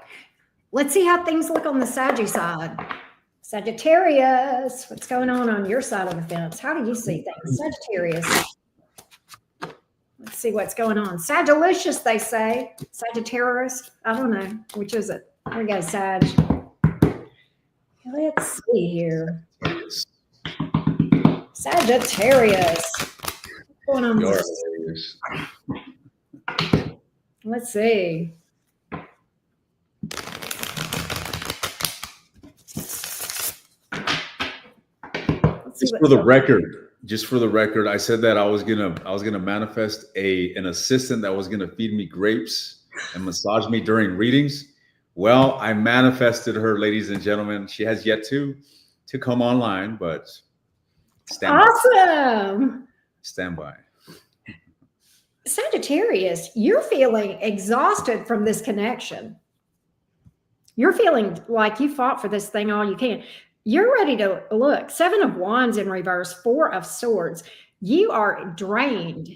B: Let's see how things look on the Saggy side. Sagittarius, what's going on your side of the fence? How do you see things? Sagittarius. Let's see what's going on. Sagilicious, they say. Sagittarius. I don't know. Which is it? There we go, Sag. Let's see here. Sagittarius. What's going on with this? Let's see. Let's see
A: just
B: what.
A: for the record, I said that I was gonna manifest an assistant that was gonna feed me grapes and massage me during readings. Well, I manifested her, ladies and gentlemen. She has yet to come online, but
B: Awesome.
A: Stand by.
B: Sagittarius, you're feeling exhausted from this connection. You're feeling like you fought for this thing all you can. You're ready to look. 7 of Wands in reverse, 4 of Swords. You are drained.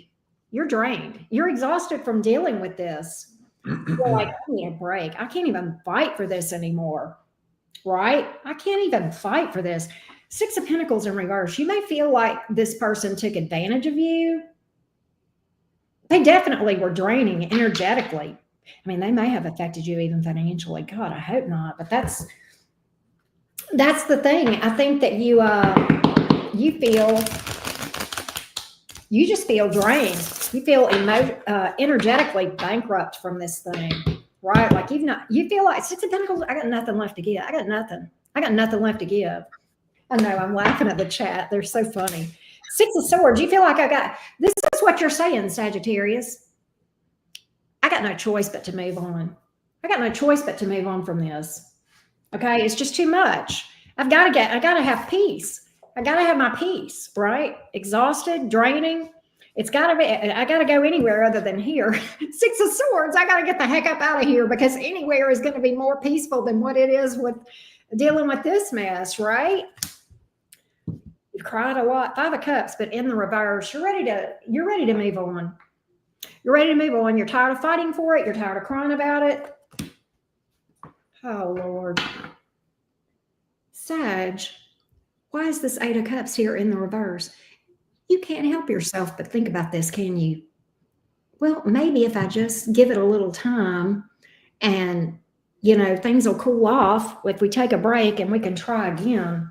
B: You're drained. You're exhausted from dealing with this. You're like, I need a break. I can't even fight for this anymore. Right? I can't even fight for this. 6 of Pentacles in reverse. You may feel like this person took advantage of you. They definitely were draining energetically. I mean, they may have affected you even financially. God, I hope not. But that's the thing. I think that you just feel drained. You feel energetically bankrupt from this thing, right? Like you feel like 6 of Pentacles, I got nothing left to give. I got nothing left to give. I know, I'm laughing at the chat. They're so funny. 6 of Swords, you feel like this is what you're saying, Sagittarius. I got no choice but to move on. I got no choice but to move on from this. Okay, it's just too much. I got to have peace. I got to have my peace, right? Exhausted, draining. I got to go anywhere other than here. 6 of Swords, I got to get the heck up out of here because anywhere is going to be more peaceful than what it is with dealing with this mess, right? You've cried a lot. 5 of Cups, but in the reverse, you're ready to move on. You're ready to move on. You're tired of fighting for it. You're tired of crying about it. Oh, Lord. Sag, why is this 8 of Cups here in the reverse? You can't help yourself but think about this, can you? Well, maybe if I just give it a little time and, things will cool off if we take a break and we can try again.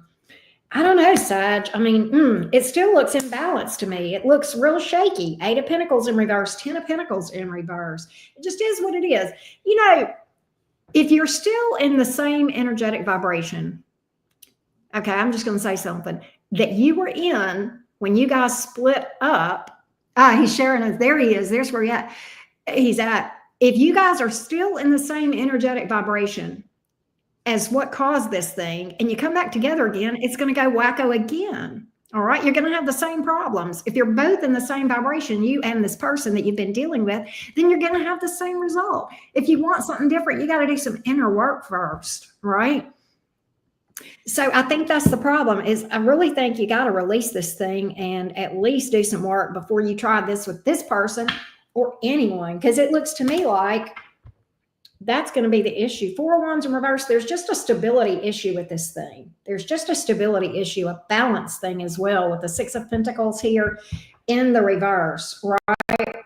B: I don't know, Sag. I mean, it still looks imbalanced to me. It looks real shaky. 8 of Pentacles in reverse, 10 of Pentacles in reverse. It just is what it is. If you're still in the same energetic vibration, okay, I'm just going to say something that you were in when you guys split up. He's sharing us. There he is. There's where he's at. If you guys are still in the same energetic vibration as what caused this thing, and you come back together again, it's going to go wacko again. All right. You're going to have the same problems. If you're both in the same vibration, you and this person that you've been dealing with, then you're going to have the same result. If you want something different, you got to do some inner work first. Right. So I think that's the problem is I really think you got to release this thing and at least do some work before you try this with this person or anyone. Because it looks to me like that's going to be the issue. 4 of Wands in reverse, there's just a stability issue with this thing. There's just a stability issue, a balance thing as well with the 6 of Pentacles here in the reverse, right?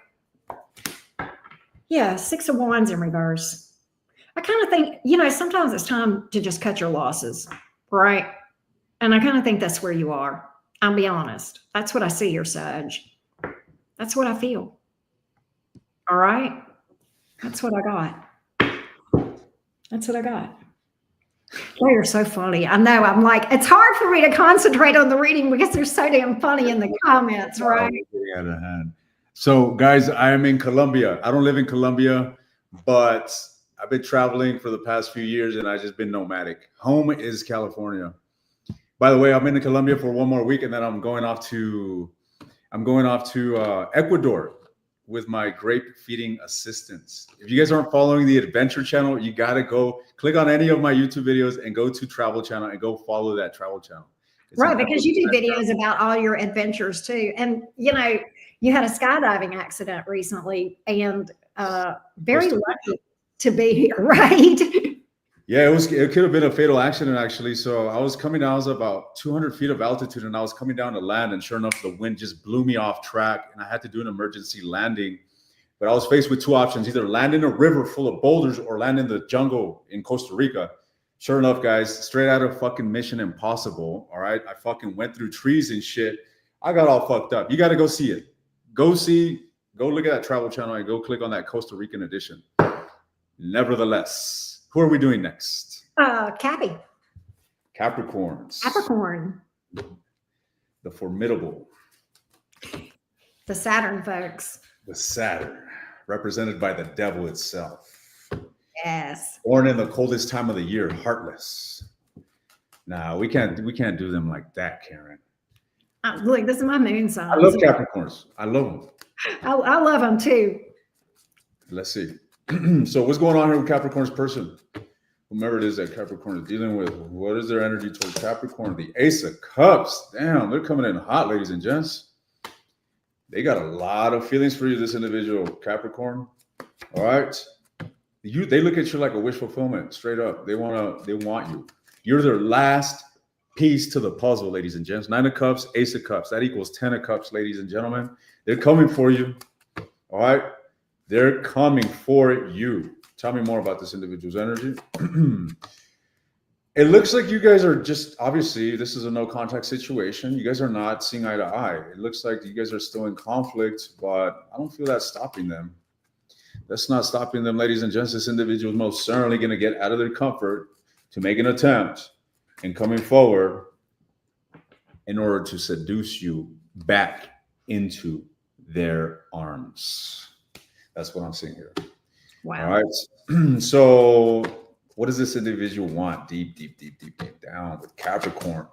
B: Yeah, 6 of Wands in reverse. I kind of think, sometimes it's time to just cut your losses, right? And I kind of think that's where you are. I'll be honest. That's what I see here, Sag. That's what I feel. All right? That's what I got. That's what I got. They are so funny. I know. I'm like, it's hard for me to concentrate on the reading because they're so damn funny in the comments, right?
A: Out of hand. So, guys, I am in Colombia. I don't live in Colombia, but I've been traveling for the past few years, and I've just been nomadic. Home is California. By the way, I'm in Colombia for 1 more week, and then I'm going off to Ecuador with my grape feeding assistants. If you guys aren't following the Adventure channel, you got to go click on any of my YouTube videos and go to Travel Channel and go follow that Travel Channel. It's
B: right, because you do videos about all your adventures too. And, you had a skydiving accident recently and very lucky to be here, right?
A: Yeah, it could have been a fatal accident, actually. So I was coming down, I was about 200 feet of altitude, and I was coming down to land, and sure enough, the wind just blew me off track, and I had to do an emergency landing. But I was faced with 2 options, either land in a river full of boulders or land in the jungle in Costa Rica. Sure enough, guys, straight out of fucking Mission Impossible, all right? I fucking went through trees and shit. I got all fucked up. You got to go see it. Go look at that Travel Channel and go click on that Costa Rican edition. Nevertheless, who are we doing next?
B: Cappy.
A: Capricorns.
B: Capricorn.
A: the formidable,
B: the Saturn folks.
A: the Saturn, represented by the devil itself.
B: Yes.
A: Born in the coldest time of the year, heartless. Nah, we can't do them like that, Karen.
B: Look, this is my moon sign.
A: I love Capricorns. I love them.
B: I love them too.
A: Let's see. So what's going on here with Capricorn's person? Whomever it is that Capricorn is dealing with, what is their energy towards Capricorn? The Ace of Cups. Damn, they're coming in hot, ladies and gents. They got a lot of feelings for you, this individual, Capricorn. All right. They look at you like a wish fulfillment, straight up. They want you. You're their last piece to the puzzle, ladies and gents. 9 of Cups, Ace of Cups. That equals 10 of Cups, ladies and gentlemen. They're coming for you. All right. They're coming for you. Tell me more about this individual's energy. It looks like you guys are just, obviously, this is a no contact situation. You guys are not seeing eye to eye. It looks like you guys are still in conflict, but I don't feel that stopping them. That's not stopping them, ladies and gents. This individual is most certainly going to get out of their comfort to make an attempt in coming forward in order to seduce you back into their arms. That's what I'm seeing here.
B: Wow.
A: All right. So what does this individual want? Deep down with Capricorn.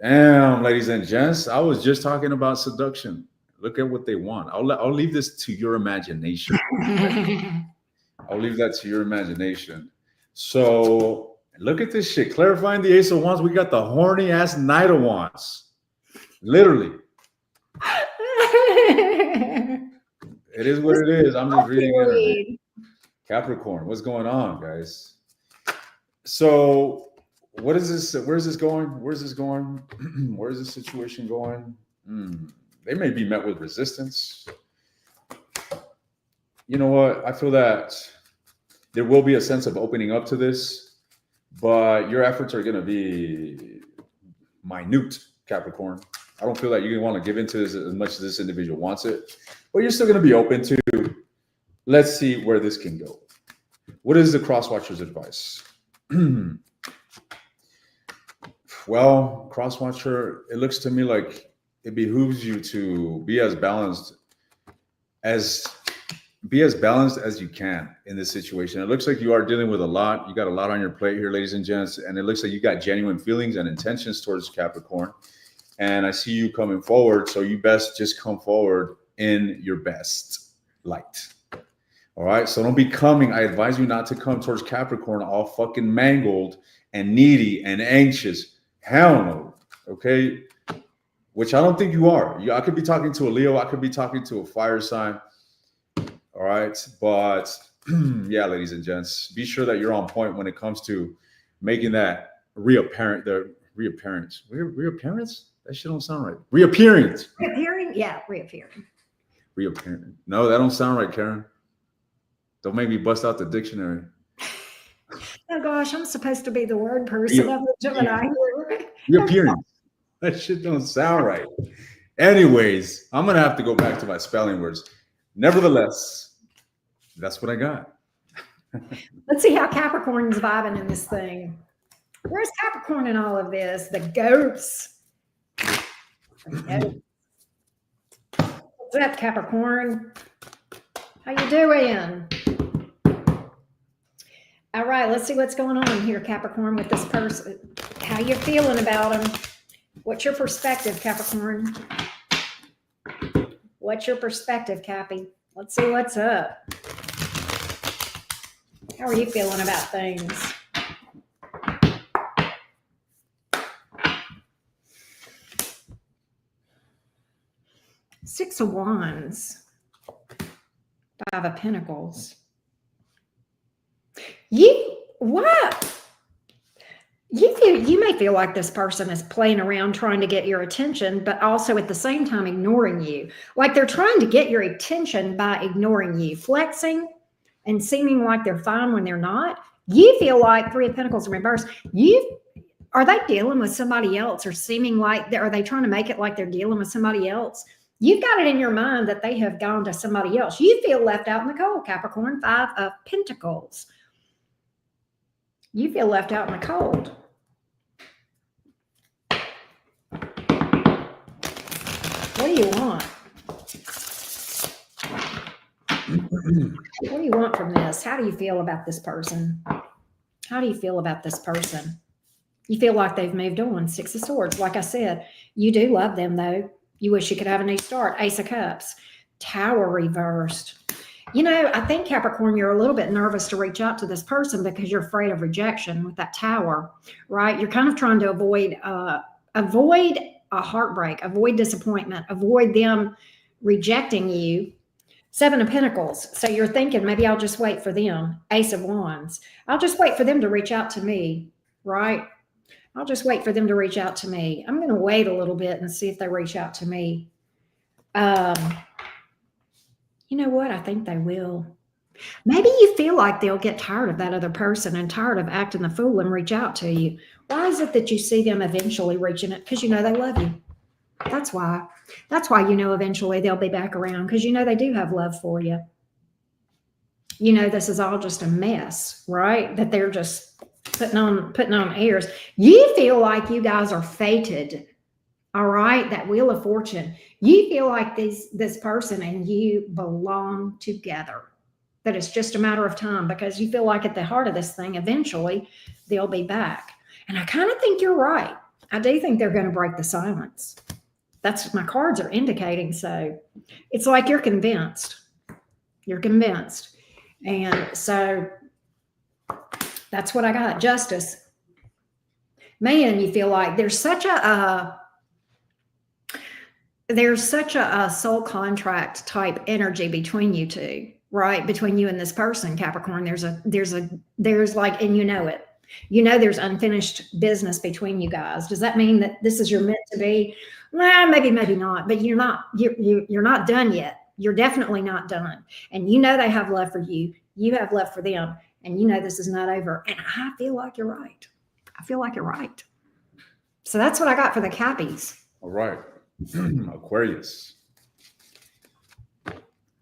A: Damn, ladies and gents. I was just talking about seduction. Look at what they want. I'll leave this to your imagination. I'll leave that to your imagination. So look at this shit. Clarifying the Ace of Wands. We got the horny ass Knight of Wands. Literally. It is what it is. I'm just reading it. Capricorn, what's going on, guys? So what is this? Where's this going? Where's this going? Where's this situation going? They may be met with resistance. You know what? I feel that there will be a sense of opening up to this, but your efforts are going to be minute, Capricorn. I don't feel that you're going to want to give into this as much as this individual wants it, but you're still going to be open to, let's see where this can go. What is the crosswatcher's advice? Well, crosswatcher, it looks to me like it behooves you to be as balanced as you can in this situation. It looks like you are dealing with a lot. You got a lot on your plate here, ladies and gents, and it looks like you got genuine feelings and intentions towards Capricorn. And I see you coming forward, so you best just come forward in your best light. All right, so don't be coming. I advise you not to come towards Capricorn all fucking mangled and needy and anxious. Hell no. Okay. Which I don't think you are. I could be talking to a Leo. I could be talking to a fire sign. All right. But yeah, ladies and gents, be sure that you're on point when it comes to making that reappearance. Reappearance? That shit don't sound right. Reappearance.
B: Reappearing? Yeah, reappearing.
A: Reappearing. No, that don't sound right, Karen. Don't make me bust out the dictionary.
B: Oh gosh, I'm supposed to be the word person. I'm the Gemini.
A: Reappearance. That shit don't sound right. Anyways, I'm going to have to go back to my spelling words. Nevertheless, that's what I got.
B: Let's see how Capricorn's vibing in this thing. Where's Capricorn in all of this? The goats. What's up, Capricorn? How you doing? All right, let's see what's going on here, Capricorn, with this person. How you feeling about him? What's your perspective, Capricorn? What's your perspective, Cappy? Let's see what's up. How are you feeling about things? Six of Wands. 5 of Pentacles. You may feel like this person is playing around trying to get your attention, but also at the same time ignoring you. Like they're trying to get your attention by ignoring you, flexing and seeming like they're fine when they're not. You feel like 3 of Pentacles in reverse. Are they dealing with somebody else or seeming like are they trying to make it like they're dealing with somebody else? You've got it in your mind that they have gone to somebody else. You feel left out in the cold, Capricorn. 5 of Pentacles. You feel left out in the cold. What do you want? What do you want from this? How do you feel about this person? How do you feel about this person? You feel like they've moved on. Six of Swords. Like I said, you do love them, though. You wish you could have a new start. Ace of Cups. Tower reversed. You know, I think, Capricorn, you're a little bit nervous to reach out to this person because you're afraid of rejection with that Tower, right? You're kind of trying to avoid a heartbreak, avoid disappointment, avoid them rejecting you. Seven of Pentacles. So you're thinking, maybe I'll just wait for them. Ace of Wands. I'll just wait for them to reach out to me, right? I'll just wait for them to reach out to me. I'm going to wait a little bit and see if they reach out to me. You know what? I think they will. Maybe you feel like they'll get tired of that other person and tired of acting the fool and reach out to you. Why is it that you see them eventually reaching it? Because you know they love you. That's why. That's why you know eventually they'll be back around, because you know they do have love for you. You know this is all just a mess, right? That they're just putting on airs. You feel like you guys are fated, all right? That Wheel of Fortune. You feel like this person and you belong together. That it's just a matter of time, because you feel like at the heart of this thing, eventually they'll be back. And I kind of think you're right. I do think they're going to break the silence. That's what my cards are indicating. So it's like you're convinced. You're convinced. And so that's what I got. Justice. Man, you feel like there's such a soul contract type energy between you two, right? Between you and this person, Capricorn. There's like, and you know it. You know there's unfinished business between you guys. Does that mean that this is your meant to be? Well, maybe not, but you're not done yet. You're definitely not done. And you know they have love for you. You have love for them. And you know this is not over. And I feel like you're right. I feel like you're right. So that's what I got for the Cappies.
A: All right. Aquarius.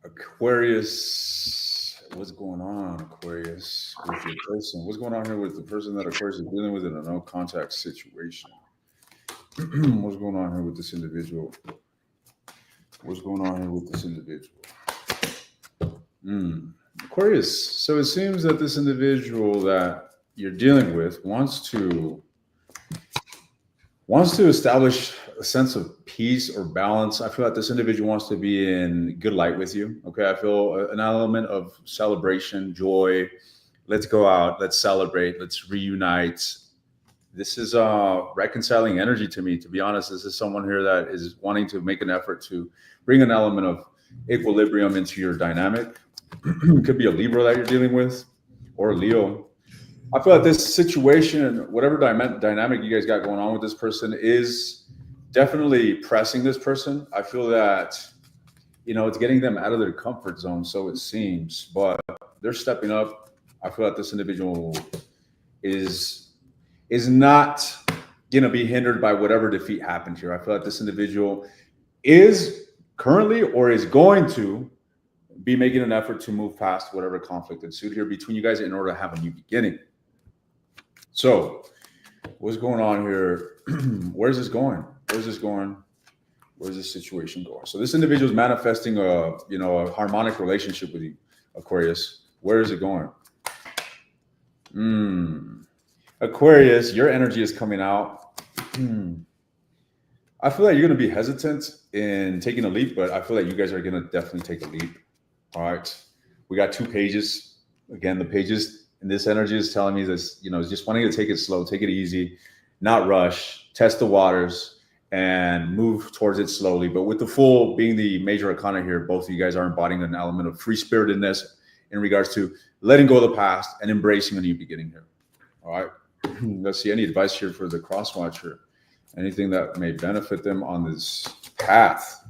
A: Aquarius. What's going on, Aquarius, with your person? What's going on here with the person that Aquarius is dealing with in a no contact situation? What's going on here with this individual? What's going on here with this individual? Aquarius. So it seems that this individual that you're dealing with wants to establish a sense of peace or balance. I feel like this individual wants to be in good light with you. Okay. I feel an element of celebration, joy. Let's go out. Let's celebrate. Let's reunite. This is reconciling energy to me, to be honest. This is someone here that is wanting to make an effort to bring an element of equilibrium into your dynamic. It could be a Libra that you're dealing with, or a Leo. I feel like this situation, whatever dynamic you guys got going on with this person, is definitely pressing this person. I feel that, it's getting them out of their comfort zone, so it seems, but they're stepping up. I feel like this individual is not going to be hindered by whatever defeat happened here. I feel like this individual is currently or is going to be making an effort to move past whatever conflict ensued here between you guys in order to have a new beginning. So what's going on here? Where's this going? Where's this going? Where's this situation going? So this individual is manifesting a harmonic relationship with you, Aquarius. Where is it going? Aquarius, your energy is coming out. I feel like you're going to be hesitant in taking a leap, but I feel like you guys are going to definitely take a leap. All right. We got 2 pages. Again, the pages in this energy is telling me this, just wanting to take it slow, take it easy, not rush, test the waters, and move towards it slowly. But with the Fool being the major arcana here, both of you guys are embodying an element of free-spiritedness in regards to letting go of the past and embracing a new beginning here. All right. Let's see, any advice here for the cross watcher? Anything that may benefit them on this path?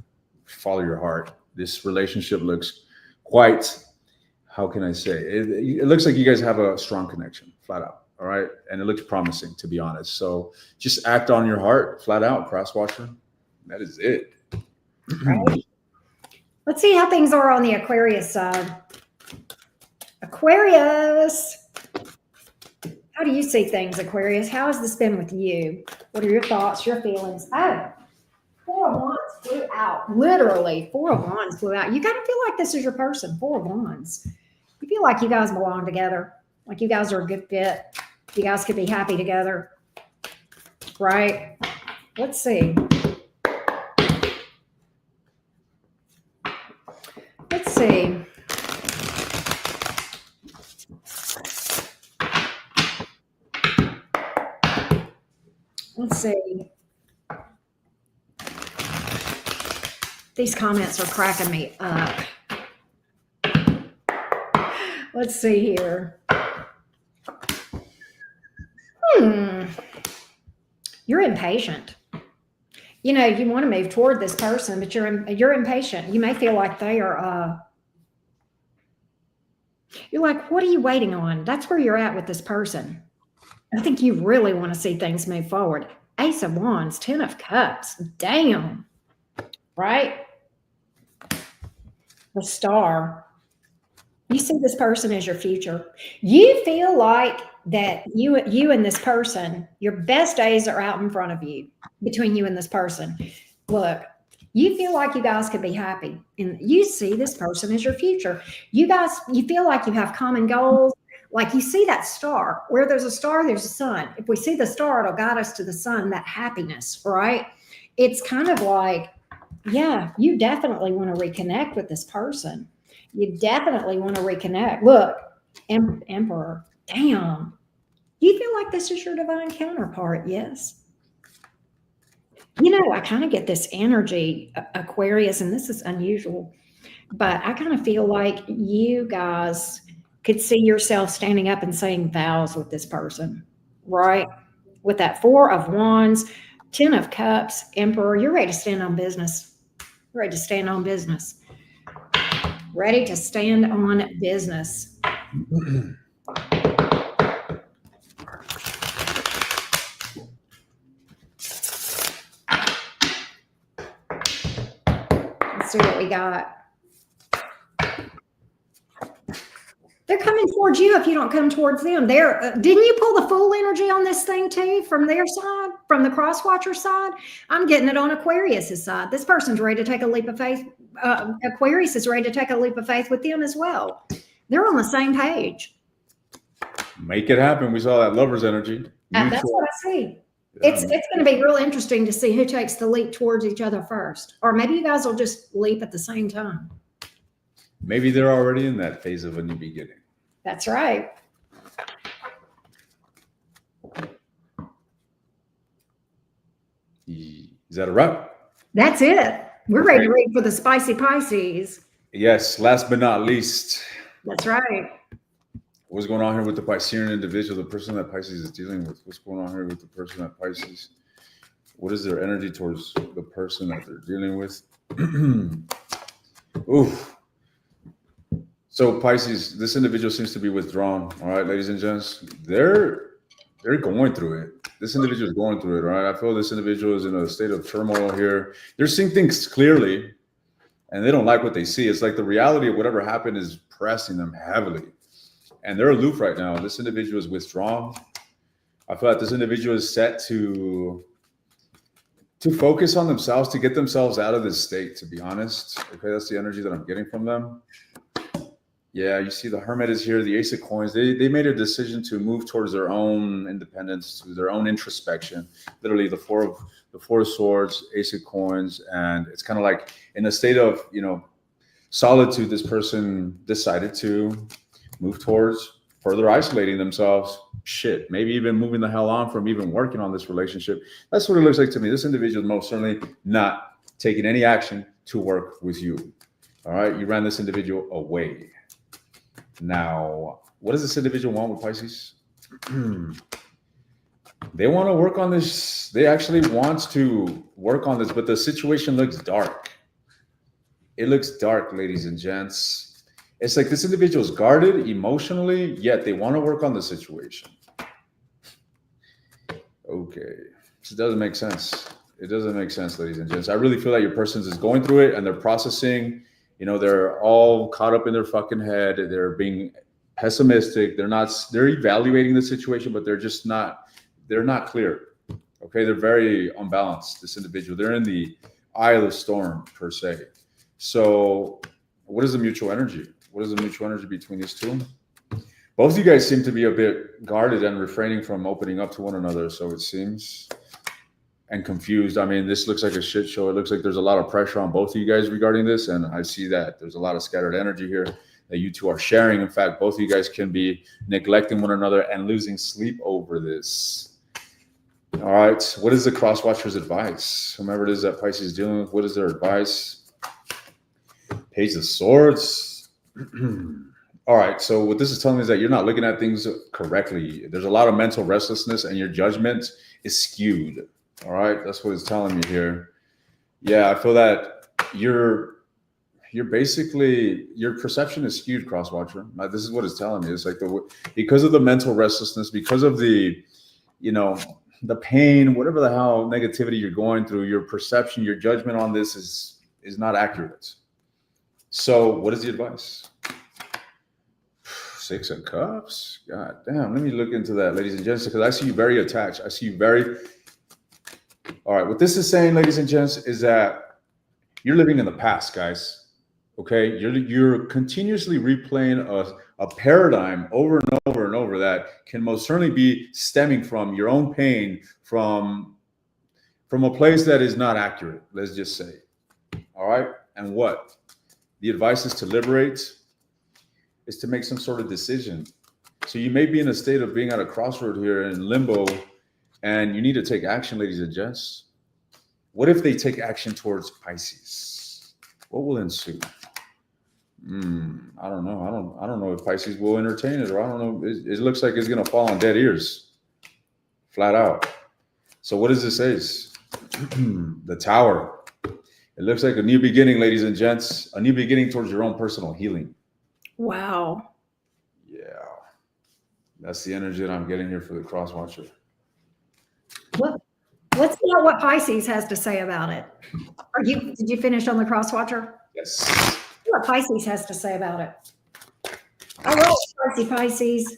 A: Follow your heart. This relationship looks quite, how can I say? It looks like you guys have a strong connection, flat out. All right. And it looks promising, to be honest. So just act on your heart, flat out, cross watcher. That is it.
B: Right. Let's see how things are on the Aquarius side. Aquarius. How do you see things, Aquarius? How has this been with you? What are your thoughts, your feelings? Oh, 4 of Wands. flew out. Literally, 4 of Wands flew out. You gotta feel like this is your person. 4 of Wands. You feel like you guys belong together. Like you guys are a good fit. You guys could be happy together. Right? Let's see. Let's see. Let's see. These comments are cracking me up. Let's see here. You're impatient. You know, you want to move toward this person, but you're impatient. You may feel like they are, you're like, what are you waiting on? That's where you're at with this person. I think you really want to see things move forward. Ace of Wands, 10 of Cups. Damn. Right? The Star. You see this person as your future. You feel like that you and this person, your best days are out in front of you, between you and this person. Look, you feel like you guys could be happy, and you see this person as your future. You feel like you have common goals. Like you see that star. Where there's a star, there's a sun. If we see the star, it'll guide us to the sun, that happiness, right? It's kind of like, yeah, you definitely want to reconnect with this person. You definitely want to reconnect. Look, Emperor, damn. You feel like this is your divine counterpart, yes. You know, I kind of get this energy, Aquarius, and this is unusual, but I kind of feel like you guys could see yourself standing up and saying vows with this person, right? With that 4 of Wands, 10 of Cups, Emperor, you're ready to stand on business. Ready to stand on business. Ready to stand on business. Let's see what we got. They're coming towards you if you don't come towards them. Didn't you pull the Fool energy on this thing too from their side, from the cross watcher side? I'm getting it on Aquarius's side. This person's ready to take a leap of faith. Aquarius is ready to take a leap of faith with them as well. They're on the same page.
A: Make it happen. We saw that Lover's energy.
B: That's what I see. Yeah. It's going to be real interesting to see who takes the leap towards each other first. Or maybe you guys will just leap at the same time.
A: Maybe they're already in that phase of a new beginning.
B: That's right.
A: Is that a wrap?
B: That's it. We're ready to read for the spicy Pisces.
A: Yes. Last but not least.
B: That's right.
A: What's going on here with the Piscean individual, the person that Pisces is dealing with? What's going on here with the person that Pisces? What is their energy towards the person that they're dealing with? Oof. So Pisces, this individual seems to be withdrawn. All right, ladies and gents, they're going through it. This individual is going through it. All right, I feel this individual is in a state of turmoil here. They're seeing things clearly, and they don't like what they see. It's like the reality of whatever happened is pressing them heavily, and they're aloof right now. This individual is withdrawn. I feel like this individual is set to focus on themselves, to get themselves out of this state, to be honest. Okay, that's the energy that I'm getting from them. Yeah, you see the Hermit is here, the Ace of Coins. They made a decision to move towards their own independence, to their own introspection. Literally the four of Swords, Ace of Coins, and it's kind of like in a state of, solitude, this person decided to move towards further isolating themselves. Shit, maybe even moving the hell on from even working on this relationship. That's what it looks like to me. This individual is most certainly not taking any action to work with you. All right, you ran this individual away. Now, what does this individual want with Pisces? They want to work on this. They actually want to work on this, but the situation looks dark. It looks dark, ladies and gents. It's like this individual is guarded emotionally, yet they want to work on the situation. Okay, so it doesn't make sense. It doesn't make sense, ladies and gents. I really feel like your person is going through it and they're processing. They're all caught up in their fucking head. They're being pessimistic. They're evaluating the situation, but they're not clear. Okay. They're very unbalanced. This individual, they're in the eye of the storm per se. So what is the mutual energy? What is the mutual energy between these two? Both of you guys seem to be a bit guarded and refraining from opening up to one another, so it seems, and confused. I mean, this looks like a shit show. It looks like there's a lot of pressure on both of you guys regarding this, and I see that there's a lot of scattered energy here that you two are sharing. In fact, both of you guys can be neglecting one another and losing sleep over this. All right, what is the cross watcher's advice? Whomever it is that Pisces is dealing with, what is their advice? Page of Swords. All right, so what this is telling me is that you're not looking at things correctly. There's a lot of mental restlessness and your judgment is skewed. All right, that's what it's telling me here. Yeah, I feel that you're basically, your perception is skewed, cross-watcher. This is what it's telling me. It's like because of the mental restlessness, because of the, the pain, whatever the hell negativity you're going through, your perception, your judgment on this is not accurate. So what is the advice? Six of Cups. God damn. Let me look into that, ladies and gents, because I see you very attached. I see you very. All right. What this is saying, ladies and gents, is that you're living in the past, guys. Okay. You're continuously replaying a paradigm over and over and over that can most certainly be stemming from your own pain, from a place that is not accurate. Let's just say. All right. And what? The advice is to liberate. Is to make some sort of decision. So you may be in a state of being at a crossroad here in limbo, and you need to take action, ladies and gents. What if they take action towards Pisces? What will ensue? I don't know. I don't know if Pisces will entertain it, or I don't know. It looks like it's gonna fall on dead ears, flat out. So what does this say? The Tower. It looks like a new beginning, ladies and gents. A new beginning towards your own personal healing.
B: Wow.
A: Yeah. That's the energy that I'm getting here for the cross watcher.
B: Let's see what Pisces has to say about it. Did you finish on the cross watcher?
A: Yes.
B: What Pisces has to say about it. All right, Pisces.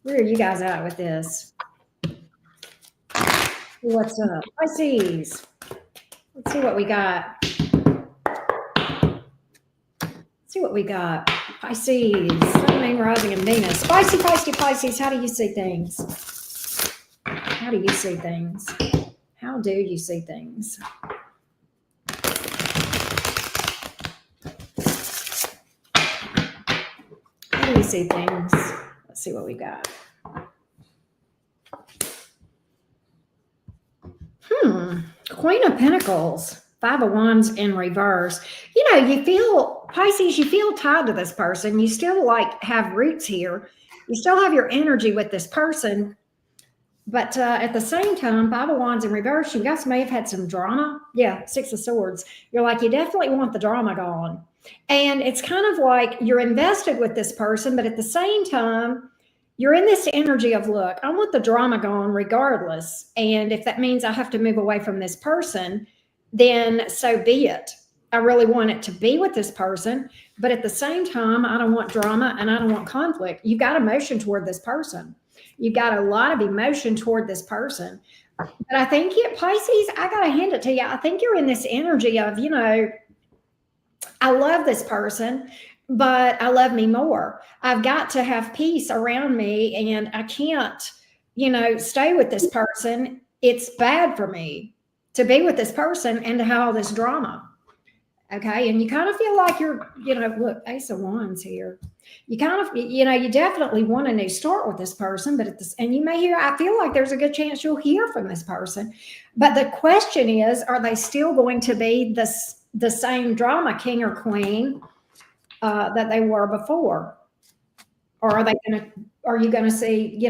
B: Where are you guys at with this? What's up? Pisces. Let's see what we got. Pisces, Sun, Moon, Rising, and Venus. Pisces, how do you see things? How do you see things? How do you see things? How do you see things? Let's see what we got. Queen of Pentacles. Five of Wands in reverse. You feel, Pisces, you feel tied to this person. You still have roots here. You still have your energy with this person. But at the same time, Five of Wands in reverse, you guys may have had some drama. Yeah, Six of Swords. You're like, you definitely want the drama gone. And it's kind of like you're invested with this person, but at the same time, you're in this energy of, look, I want the drama gone regardless. And if that means I have to move away from this person, then so be it. I really want it to be with this person, but at the same time, I don't want drama and I don't want conflict. You got emotion toward this person. You got a lot of emotion toward this person. But I think Pisces, I got to hand it to you. I think you're in this energy of, I love this person, but I love me more. I've got to have peace around me, and I can't, stay with this person. It's bad for me to be with this person and to have all this drama. Okay. And you kind of feel like you're, look, Ace of Wands here. You kind of, you definitely want a new start with this person, but and you may hear, I feel like there's a good chance you'll hear from this person. But the question is, are they still going to be the same drama king or queen that they were before? Or are you going to see,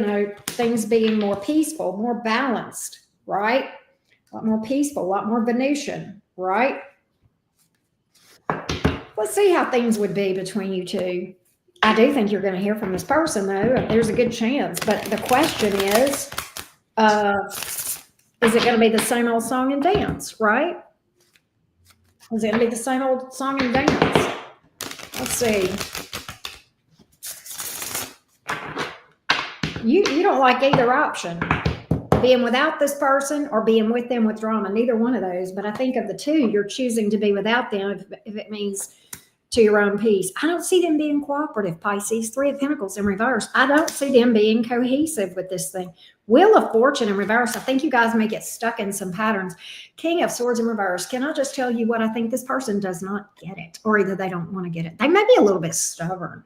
B: things being more peaceful, more balanced, right? A lot more peaceful, a lot more Venusian, right? Let's see how things would be between you two. I do think you're going to hear from this person, though. There's a good chance. But the question is it going to be the same old song and dance, right? Is it going to be the same old song and dance? Let's see. You don't like either option. being without this person or being with them with drama, neither one of those. But I think of the two, you're choosing to be without them if it means to your own peace. I don't see them being cooperative, Pisces. Three of Pentacles in reverse. I don't see them being cohesive with this thing. Wheel of Fortune in reverse. I think you guys may get stuck in some patterns. King of Swords in reverse. Can I just tell you what I think? This person does not get it, or either they don't want to get it. They may be a little bit stubborn.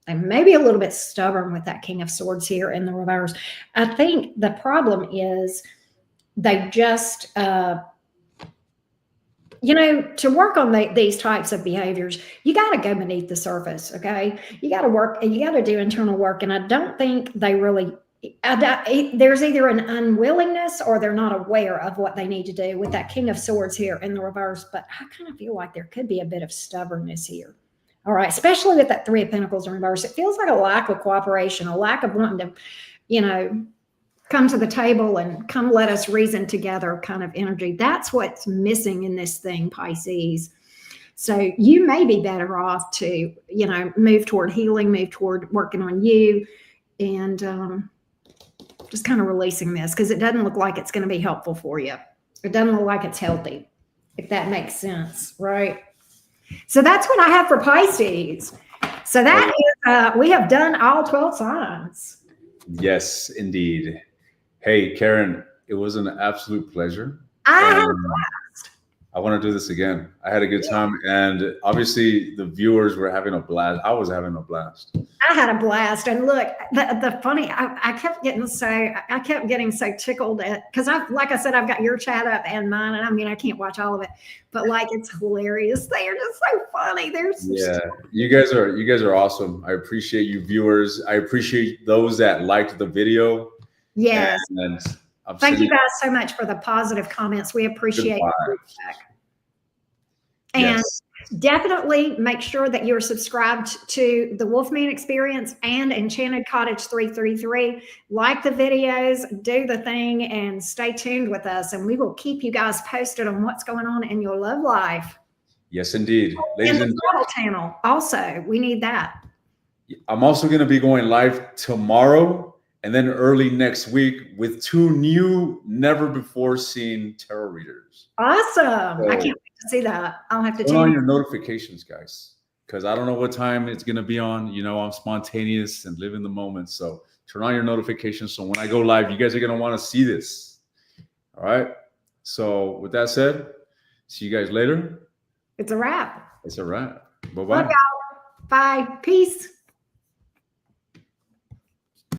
B: They may be a little bit stubborn with that King of Swords here in the reverse. I think the problem is they just, to work on these types of behaviors, you got to go beneath the surface, okay? You got to work, you got to do internal work. And I don't think they really, there's either an unwillingness or they're not aware of what they need to do with that King of Swords here in the reverse. But I kind of feel like there could be a bit of stubbornness here. All right, especially with that Three of Pentacles in reverse. It feels like a lack of cooperation, a lack of wanting to, come to the table and come let us reason together kind of energy. That's what's missing in this thing, Pisces. So you may be better off to, move toward healing, move toward working on you, and just kind of releasing this, because it doesn't look like it's going to be helpful for you. It doesn't look like it's healthy, if that makes sense, right? So that's what I have for Pisces. So that is, we have done all 12 signs.
A: Yes, indeed. Hey, Karen, it was an absolute pleasure. I want to do this again. I had a good time, and obviously the viewers were having a blast. I was having a blast.
B: I had a blast, and look, the funny, I kept getting so tickled at, because like I said, I've got your chat up and mine, and I mean I can't watch all of it, but like it's hilarious. They are just so funny. You guys are awesome. I appreciate you viewers. I appreciate those that liked the video. Yes.
A: And
B: thank you guys so much for the positive comments. We appreciate it. And definitely make sure that you're subscribed to the Wolfman Experience and Enchanted Cottage 333. Like the videos, do the thing, and stay tuned with us. And we will keep you guys posted on what's going on in your love life.
A: Yes, indeed.
B: And the travel channel. Also, we need that.
A: I'm also going to be going live tomorrow and then early next week with 2 new, never before seen tarot readers.
B: Awesome. So, I can't wait to see that. I'll have to
A: turn on your notifications, guys, because I don't know what time it's going to be on. I'm spontaneous and live in the moment. So turn on your notifications. So when I go live, you guys are going to want to see this. All right. So with that said, see you guys later.
B: It's a wrap.
A: It's a wrap. Bye-bye.
B: Love y'all. Bye. Peace.